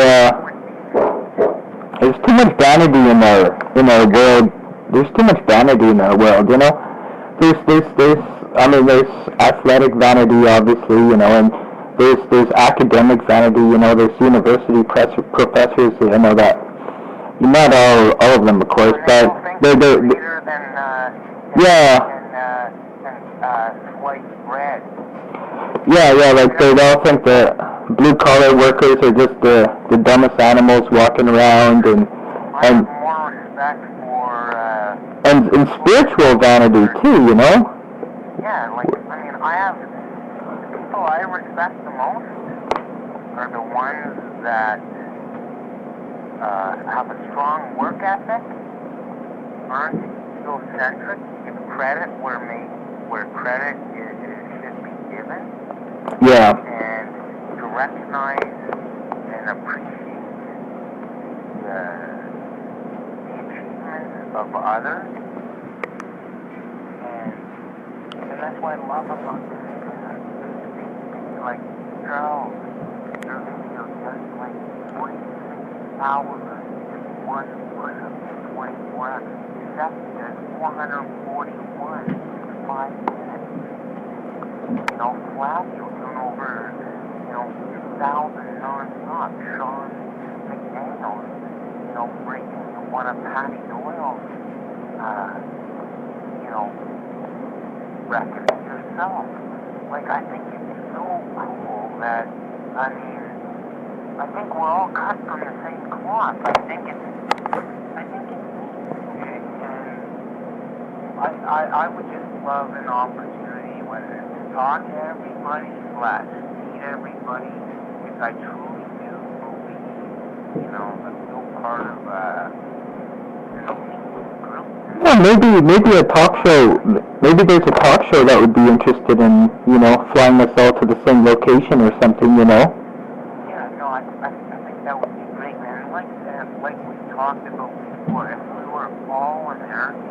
Yeah. There's too much vanity in our world. There's too much vanity in our world, you know. There's athletic vanity, obviously, you know, and there's academic vanity, you know. There's university professors, you know, that Not all of them, of course, And they all but think it's sweeter than yeah. sliced bread. Yeah, like they all think that blue-collar workers are just the dumbest animals walking around, I have more respect for... and spiritual vanity, too, you know? Yeah, like, I mean, the people I respect the most are the ones that have a strong work ethic, aren't egocentric, give credit where credit should be given, Yeah. and to recognize and appreciate the achievements of others, and that's what I love about this. Like, Charles, your video just like 46 hours, one push-up, 24 hours. That does 441 in 5 minutes. You know, flat, you're doing over, 2,000 non-stop. Sean McDaniel, breaking one of Patty Doyle's, records yourself. Like, I think it's so cool that, I think we're all cut from the same cloth. I think it's I would just love an opportunity to talk to everybody, meet everybody, because I truly do believe, I'm still part of, group. Well, maybe a talk show, maybe there's a talk show that would be interested in, flying us all to the same location or something, Yeah, no, I think that would be great, man. Like we talked about before, if we were all Americans,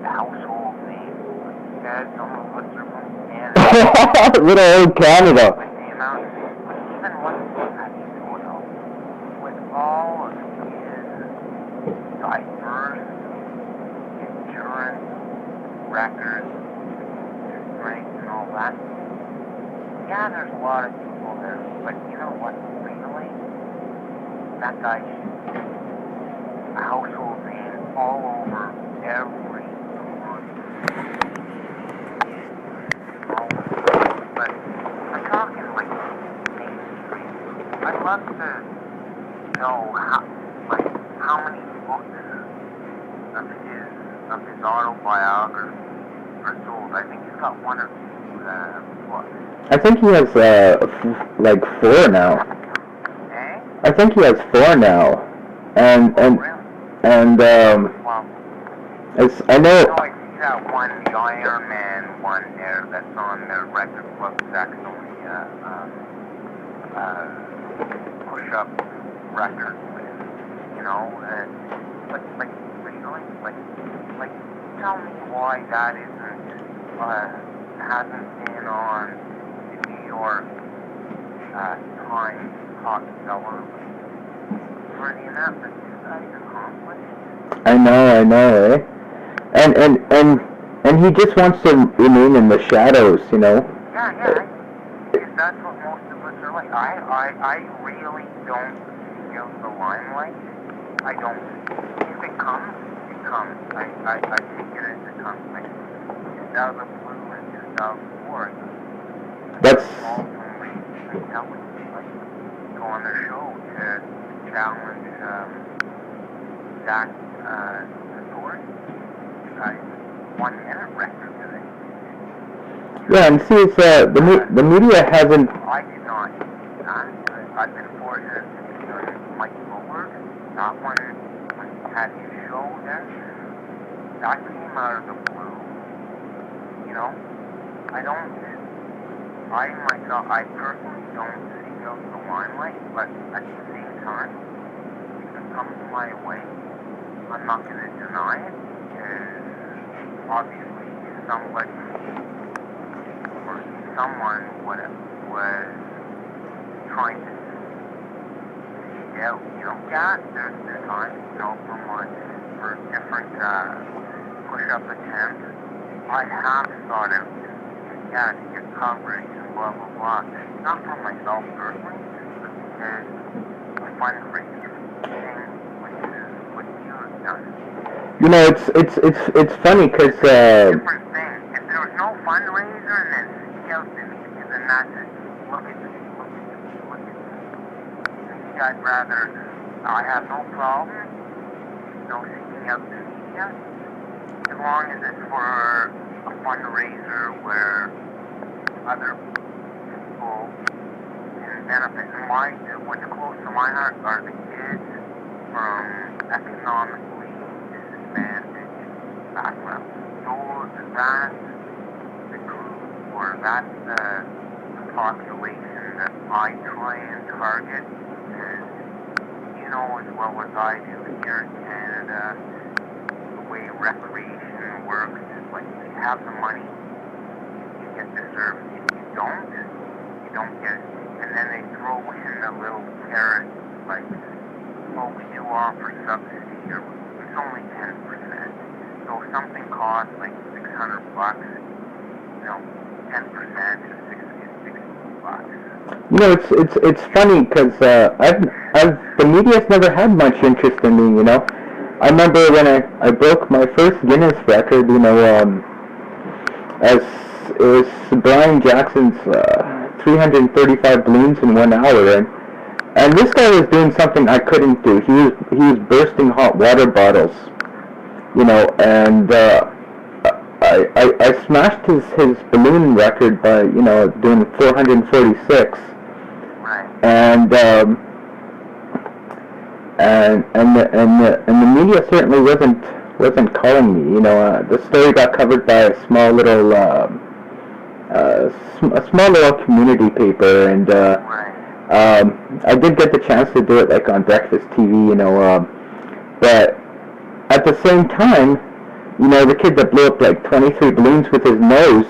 household names, guys, some of us are from Canada. Little old Canada. Even with all of his diverse endurance records, strength, and all that. Yeah, there's a lot of people there, but you know what? Really, that guy should be a household name all over every. But I'm talking like Main Street. I'd love to know how many books of his autobiography are sold. I think he's got 1 or 2 books. I think he has like 4 now. Eh? I think he has 4 now, and Wow. I know. I see that one, the Iron Man one there, that's on the record books, actually, push-up record list, like, really, like, tell me why that hasn't been on the New York Times top seller list. For the amount that this guy's accomplished. I know, eh? And he just wants to remain in the shadows, Yeah. Because that's what most of us are like. I really don't feel the limelight. I don't. If it comes, it comes. I take it as it comes. Like 2000 blue and 2004. That's ultimately intelligent. Like go on their show to challenge that authority. 1 minute record today. yeah, and see, it's the media hasn't. I did not. I've been fortunate to be on Mike Forward. That one, when he had his show there, that came out of the blue. I personally don't seek out the limelight, but at the same time, if it comes my way, I'm not going to deny it, because obviously somebody or someone was trying to seek out, there's times, for different push-up attempts, I have sought out to get coverage and blah, blah, blah. Not for myself personally, but because I find it great. You know, it's funny because Different thing. If there was no fundraiser and then seek out the media, then that's it. Look at me, look at me, look at me. Maybe I'd rather, I have no problem, seeking out the media, as long as it's for a fundraiser where other people can benefit. And what's close to my heart are the kids from economically disadvantaged backgrounds. That's the group, or that's the population that I try and target, because you know as well as I do here in Canada, the way recreation works is like if you have the money, you get the service. If you don't get it. And then they throw in a little carrot, like, oh, we do offer subsidy, or it's only 10%. So if something costs like $600, 10% is $60. you know, it's funny because the media's never had much interest in me. You know, I remember when I broke my first Guinness record. You know, as it was Brian Jackson's 335 balloons in 1 hour, and this guy was doing something I couldn't do. He was bursting hot water bottles. You know, and I smashed his balloon record by doing 446, and the media certainly wasn't calling me. You know, the story got covered by a small little community paper, and I did get the chance to do it like on breakfast TV. You know, but at the same time, you know, the kid that blew up like 23 balloons with his nose,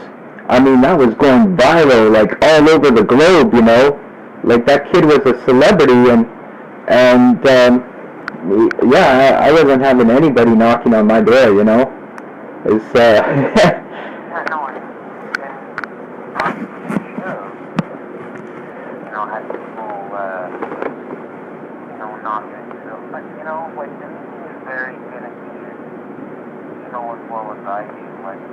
I mean, that was going viral, like all over the globe, you know. Like that kid was a celebrity, and yeah, I wasn't having anybody knocking on my door, you know. It's Yeah, no, and had people, knocking at you. But, like, the media is very good at as well as I do. Like,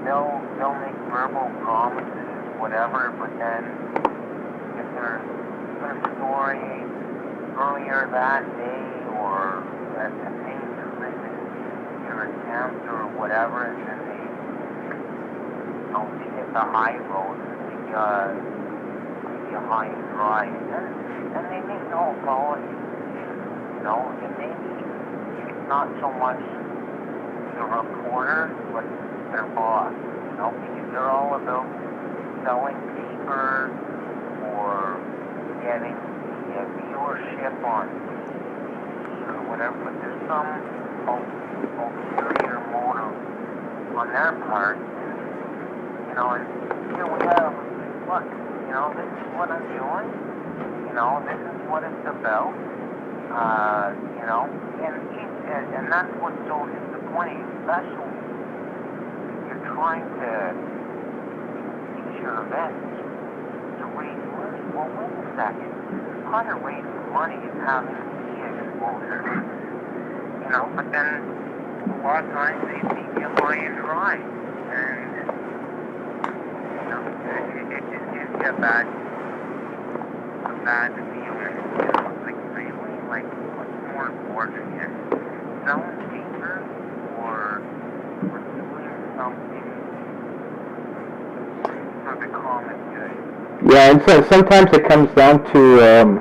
they'll make verbal promises, whatever, but then if there's a story earlier that day or at the same time your attempt or whatever, and then they hit the high road and they high and dry, and they make no apology. And maybe not so much the reporter, but their boss, because they're all about selling paper or getting the viewership on TV or whatever, but there's some ulterior motive on their part. And here we have, look, this is what I'm doing, this is what it's about, and that's what's so disappointing, especially if you're trying to use your events to raise money. Well, wait a second. Part of raising money is having media exposure, but then a lot of times they leave you high and dry, and it just gives you a bad feeling. Like really, like what's more important here? Selling paper or doing something for the common good? yeah, and so sometimes it comes down to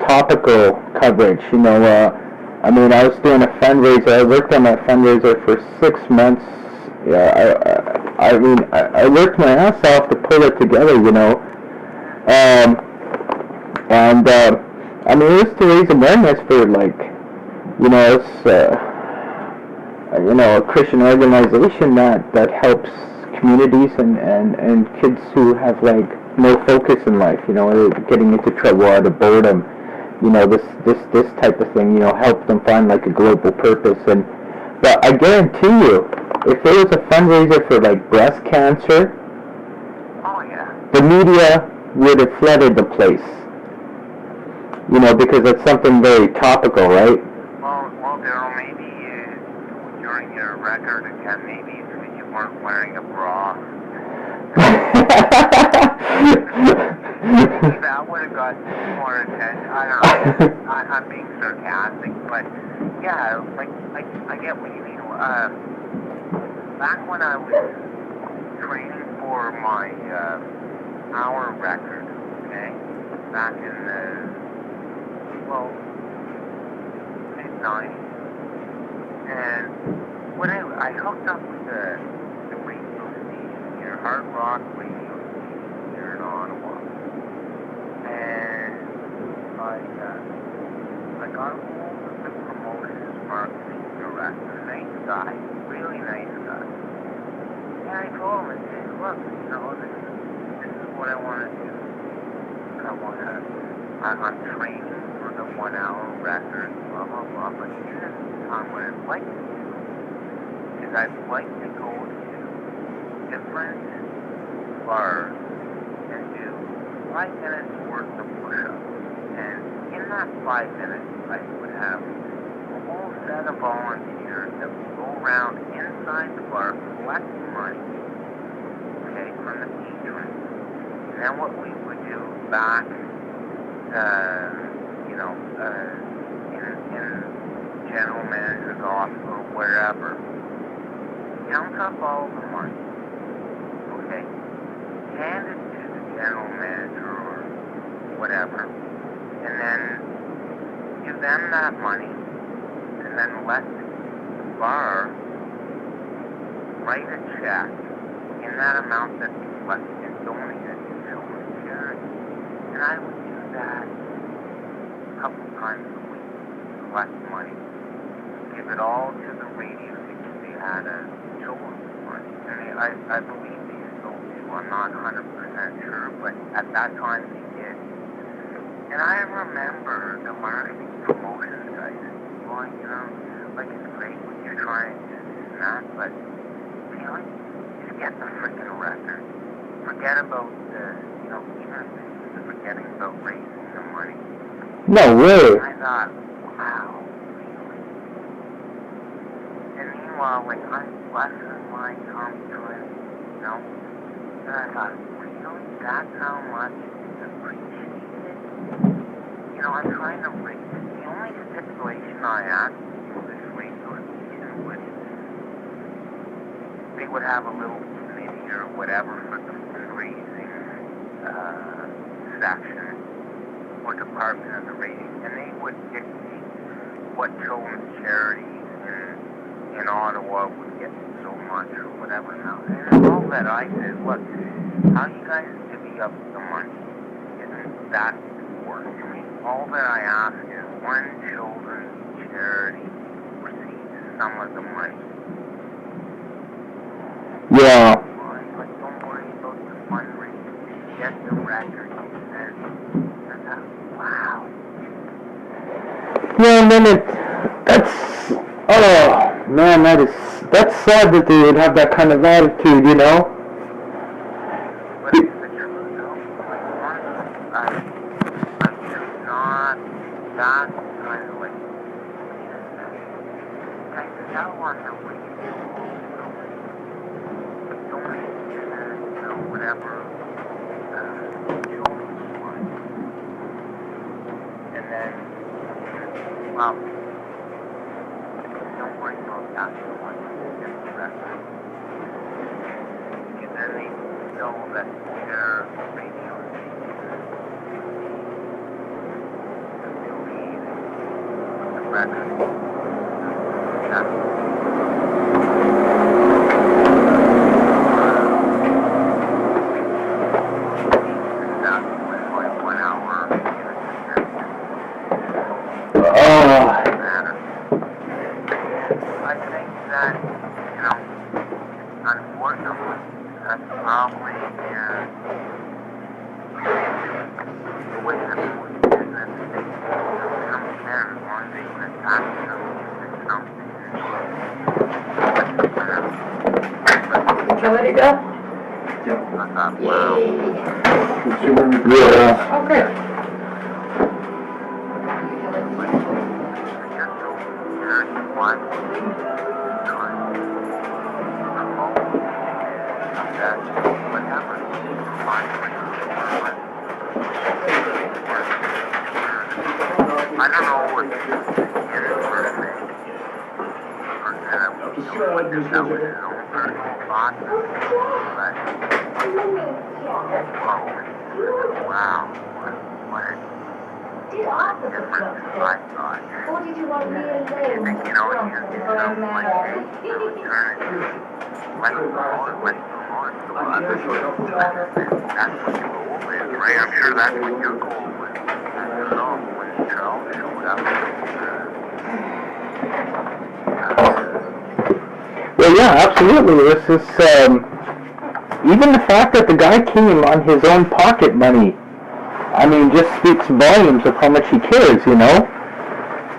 topical coverage. I mean, I was doing a fundraiser. I worked on my fundraiser for 6 months. Yeah, I worked my ass off to pull it together. I mean, it was to raise awareness for, like, it's a Christian organization that helps communities and kids who have, like, no focus in life, getting into trouble out of boredom, this type of thing, help them find, like, a global purpose. But I guarantee you, if there was a fundraiser for, like, breast cancer, the media would have flooded the place, because it's something very topical, right? during your record again, maybe if you weren't wearing a bra. That would have got more attention. I don't know. I'm being sarcastic, but yeah, like I get what you mean. Back when I was training for my hour record, okay, back in the mid-90s, and when I hooked up with the radio station here, hard rock radio station here in Ottawa, and I got a hold of the promotions marketing director, nice guy, really nice guy. And I told him, I said, look, this is what I want to do. I'm training for the 1 hour record, blah, blah, blah. But in this time, what I'd like to do is I'd like to go to different bars and do 5 minutes worth of push-ups. And in that 5 minutes, I would have a whole set of volunteers that would go around inside the bar collecting money, okay, from the patrons. And then what we would do back, in general manager's office or wherever, count up all the money, okay, hand it to the general manager or whatever, and then give them that money, and then let the bar write a check in that amount that they collected and donated to children's charity. And I would do that a couple times a week, collect money, give it all to the radio station. They had a children's money, and I believe they still do. I'm not 100% sure, but at that time they did. And I remember the marketing promotions guys, well, like it's great what you're trying to do this and that, but just get the freaking record. Forget about even forgetting about raising the money. No way. And I thought, wow, really? And meanwhile, like, I'm lessening my time trying, and I thought, really? That's how much it's appreciated? I'm trying to raise it. The only stipulation I asked for this radio station was they would have a little committee or whatever for the fundraising section or department of the radio, and they would dictate what children's charities in Ottawa would get so much or whatever. Now, and all that I said, look, how you guys divvy up the money isn't that important to me. All that I ask is one children's charity receives some of the money. Yeah. Like, don't worry about the fundraising. Get the record. And wow. Yeah, and then oh man, that's sad that they would have that kind of attitude, But it's the truth, though. Like, I'm just not that kind of like, I can tell on the radio, donate, whatever, children's one. And then, well, don't worry about that so much. Just the rest of it. And then they know that their radio station affiliated with the record. Let it go? Yeah. Oh, great. that was his own personal thoughts, but, wow, what a difference I thought. Or did you want me to I think, you know, you turn it, let's promote it, so others will, that's what your goal is, right? I'm sure that's what your goal was. I don't know, when Charles showed up, Well, yeah, absolutely. This is, even the fact that the guy came on his own pocket money, I mean, just speaks volumes of how much he cares, you know?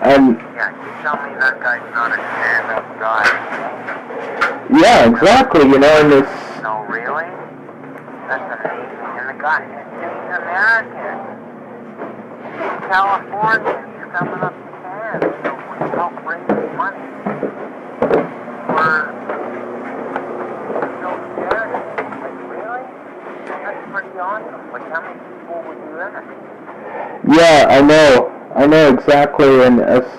And yeah, you tell me that guy's not a stand-up guy. yeah, exactly, you know, and this, No, really? That's amazing. And the guy, he's American. He's California. He's coming up to Canada. So we help raise money for no charity. Like, really? That's pretty awesome. Like, how many people would do that? yeah, I know exactly, and it's,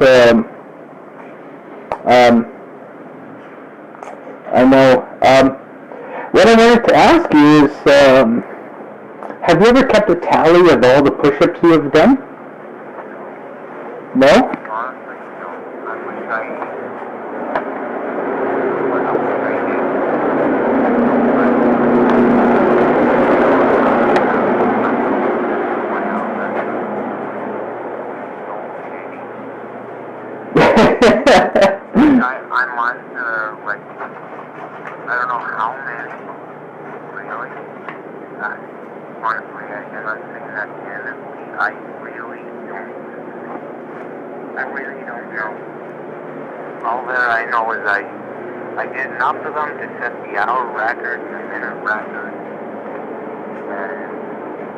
I know, what I wanted to ask you is, have you ever kept a tally of all the push-ups you have done? No? Honestly, no. I wish I did. What else would I do? I'm on to, like, I don't know how many, really. Honestly, I'm not saying that candidly. I really don't know. All that I know is I did enough of them to set the hour record and the minute record.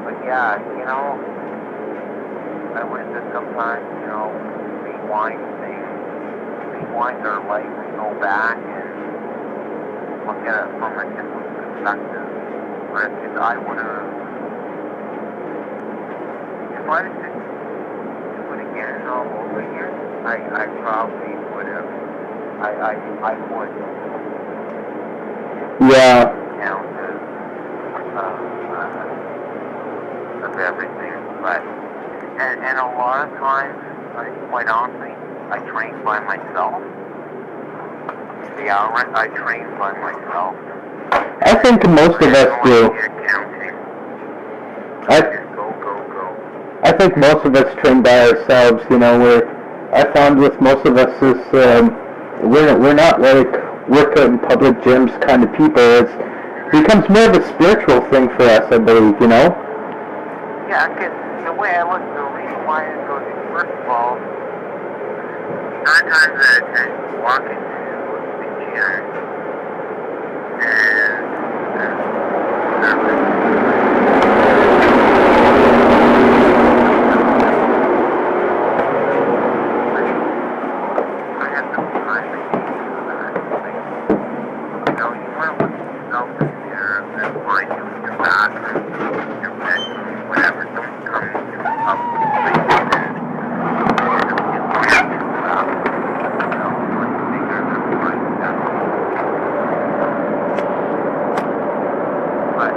But yeah, you know, I wish that sometimes, you know, rewind our life and go back and look at it from a different perspective. Or if I would have, if I had to do it again all over again, I probably would have. I would. Yeah. Count of everything, but and a lot of times, quite honestly, I train by myself. The hour I train by myself. I think most of us do. Counting. I Just go. I think most of us train by ourselves, you know, I found with most of us is, we're not like workout in public gyms kind of people. It becomes more of a spiritual thing for us, I believe, you know? Yeah, because the way I look, the reason why I go to, first of all, 9 times out of 10, you walk into the gym, and I have no time to do that. Like, you know, you want to look at yourself in the mirror and find you in your bathroom, your bedroom, whatever. Don't come to a public place and you want to do stuff. You know, like bigger than life. That's all. But,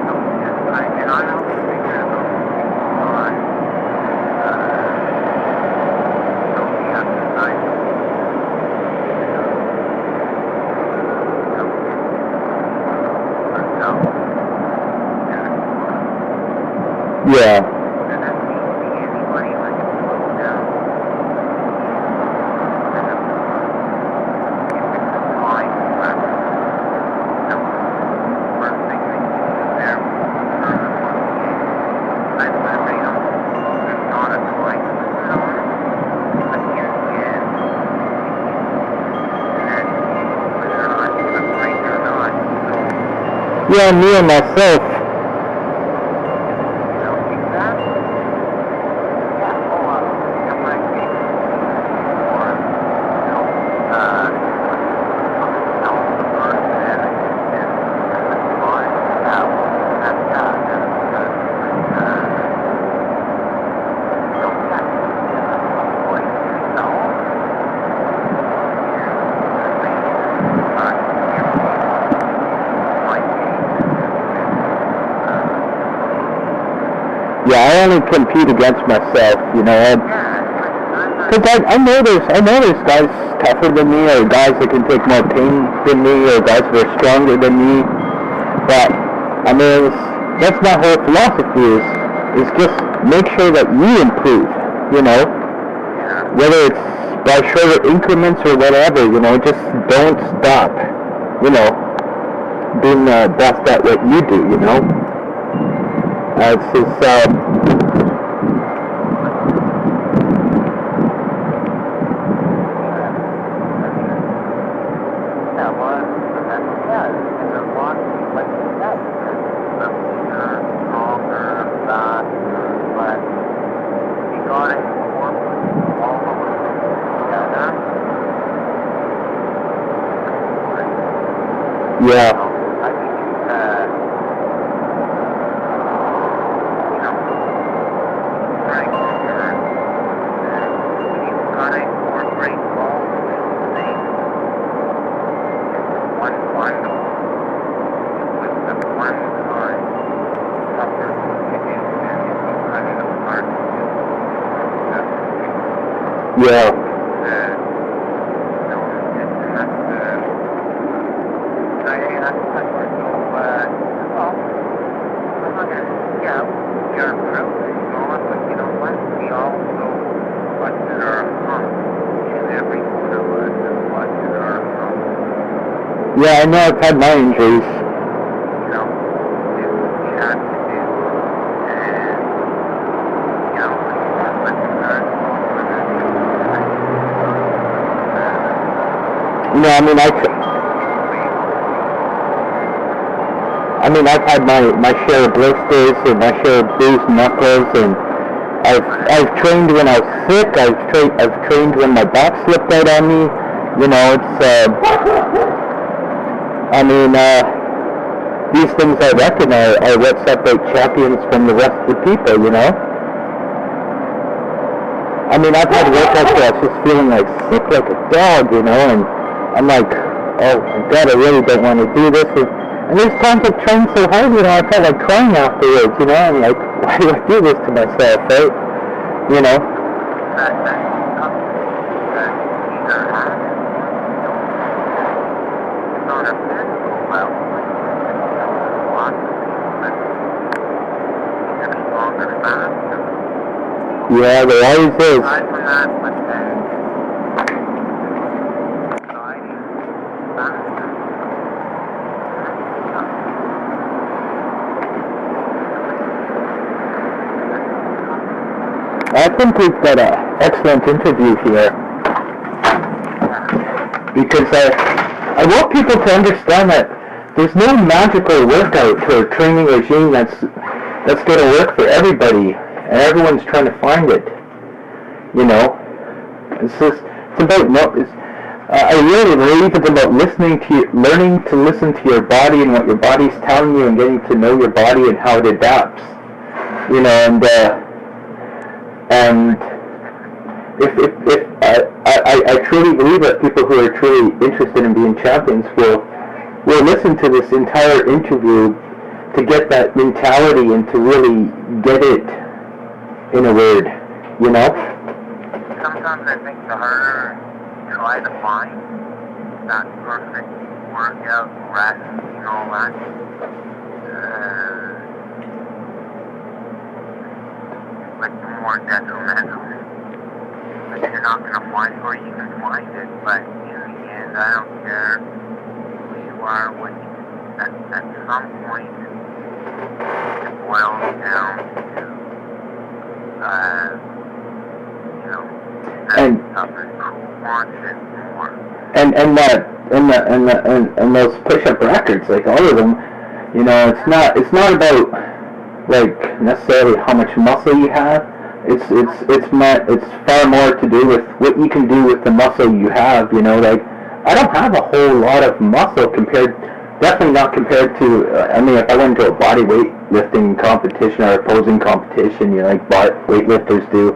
so, yes, and I know the figure about on, the exercise. Yeah. And that seems to be anybody like a slow down. And if it's a time where, first thing they do there, turn the money in. I they don't, there's not a time limit on it. But in the end, and then whether or not it's a break or not, Yeah, me and myself. exactly. Yeah, I'm like, or, the person and the body, Yeah, I only compete against myself, you know. Because I know there's guys tougher than me, or guys that can take more pain than me, or guys that are stronger than me. But I mean, that's my whole philosophy is just make sure that you improve, you know. Whether it's by shorter increments or whatever, you know, just don't stop, you know, being the best at what you do, you know. It's just, yeah. Yeah. Yeah, I know I've had my injuries. You know, I've had my share of blisters and my share of bruised knuckles, and I've trained when I was sick. I've trained when my back slipped out on me. You know, it's these things I reckon are what separate champions from the rest of the people. You know. I mean, I've had workouts where I was just feeling like sick like a dog, you know, and I'm like, oh my God, I really don't want to do this. And there's times I've trained so hard, you know, I felt like crying afterwards, you know. I'm like, why do I do this to myself, right? You know. Yeah, there always is. I think we've got an excellent interview here, because I want people to understand that there's no magical workout or training regime that's going to work for everybody, and everyone's trying to find it. You know, it's about I really believe it's about learning to listen to your body and what your body's telling you, and getting to know your body and how it adapts. You know, and if I truly believe that people who are truly interested in being champions will listen to this entire interview to get that mentality and to really get it in a word, you know? Sometimes I think the harder you try to find that perfect workout, rest, and all that, like the more detrimental. Like you're not going to find it, or you can find it, but in the end, I don't care who you are, what you do. At some point, it boils down to, you know, and tougher, who wants it more. And those push-up records, like all of them, you know, it's not about like necessarily how much muscle you have. It's far more to do with what you can do with the muscle you have. You know, like I don't have a whole lot of muscle definitely not compared to. I mean, if I went to a body weightlifting competition or a posing competition, you know, like weightlifters do,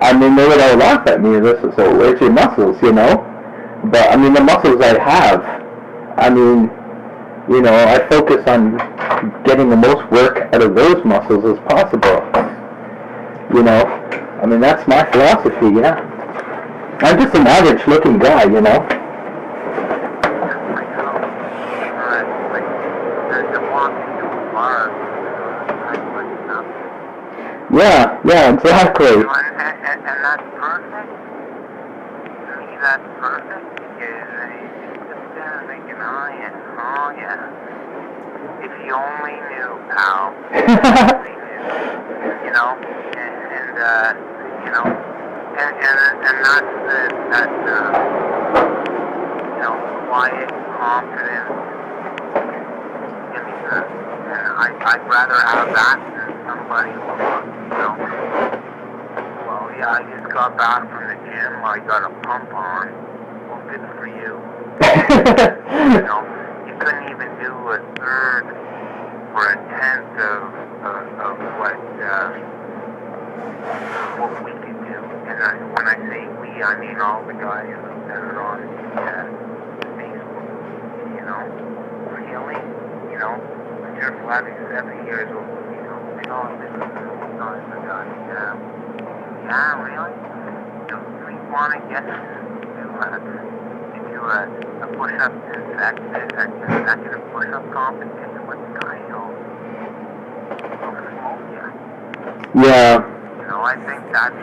I mean, they would all laugh at me. This is, so where's your muscles? You know, but I mean, the muscles I have, I mean, you know, I focus on getting the most work out of those muscles as possible. you know. I mean, that's my philosophy, yeah. I'm just an average-looking guy, you know. Yeah, exactly. And that's perfect. To me, that's perfect because you sit there thinking, oh yeah. If you only knew, pal. If you only knew, you know, and you know, and that's that you know, quiet confidence. And I'd rather have that than somebody who, you know, well, yeah, I just got back from the gym, I got a pump on. Well, good for you. You know, you couldn't even do a third or a tenth of what we could do. And when I say we, I mean all the guys that are on Facebook. You know, really, you know, when you're 7 years old, you know, we all live in the time of God. Yeah, really? Do we want to get to a push-up consecutive push-up competition with the guy who'll smoke you? Yeah. You know, I think that's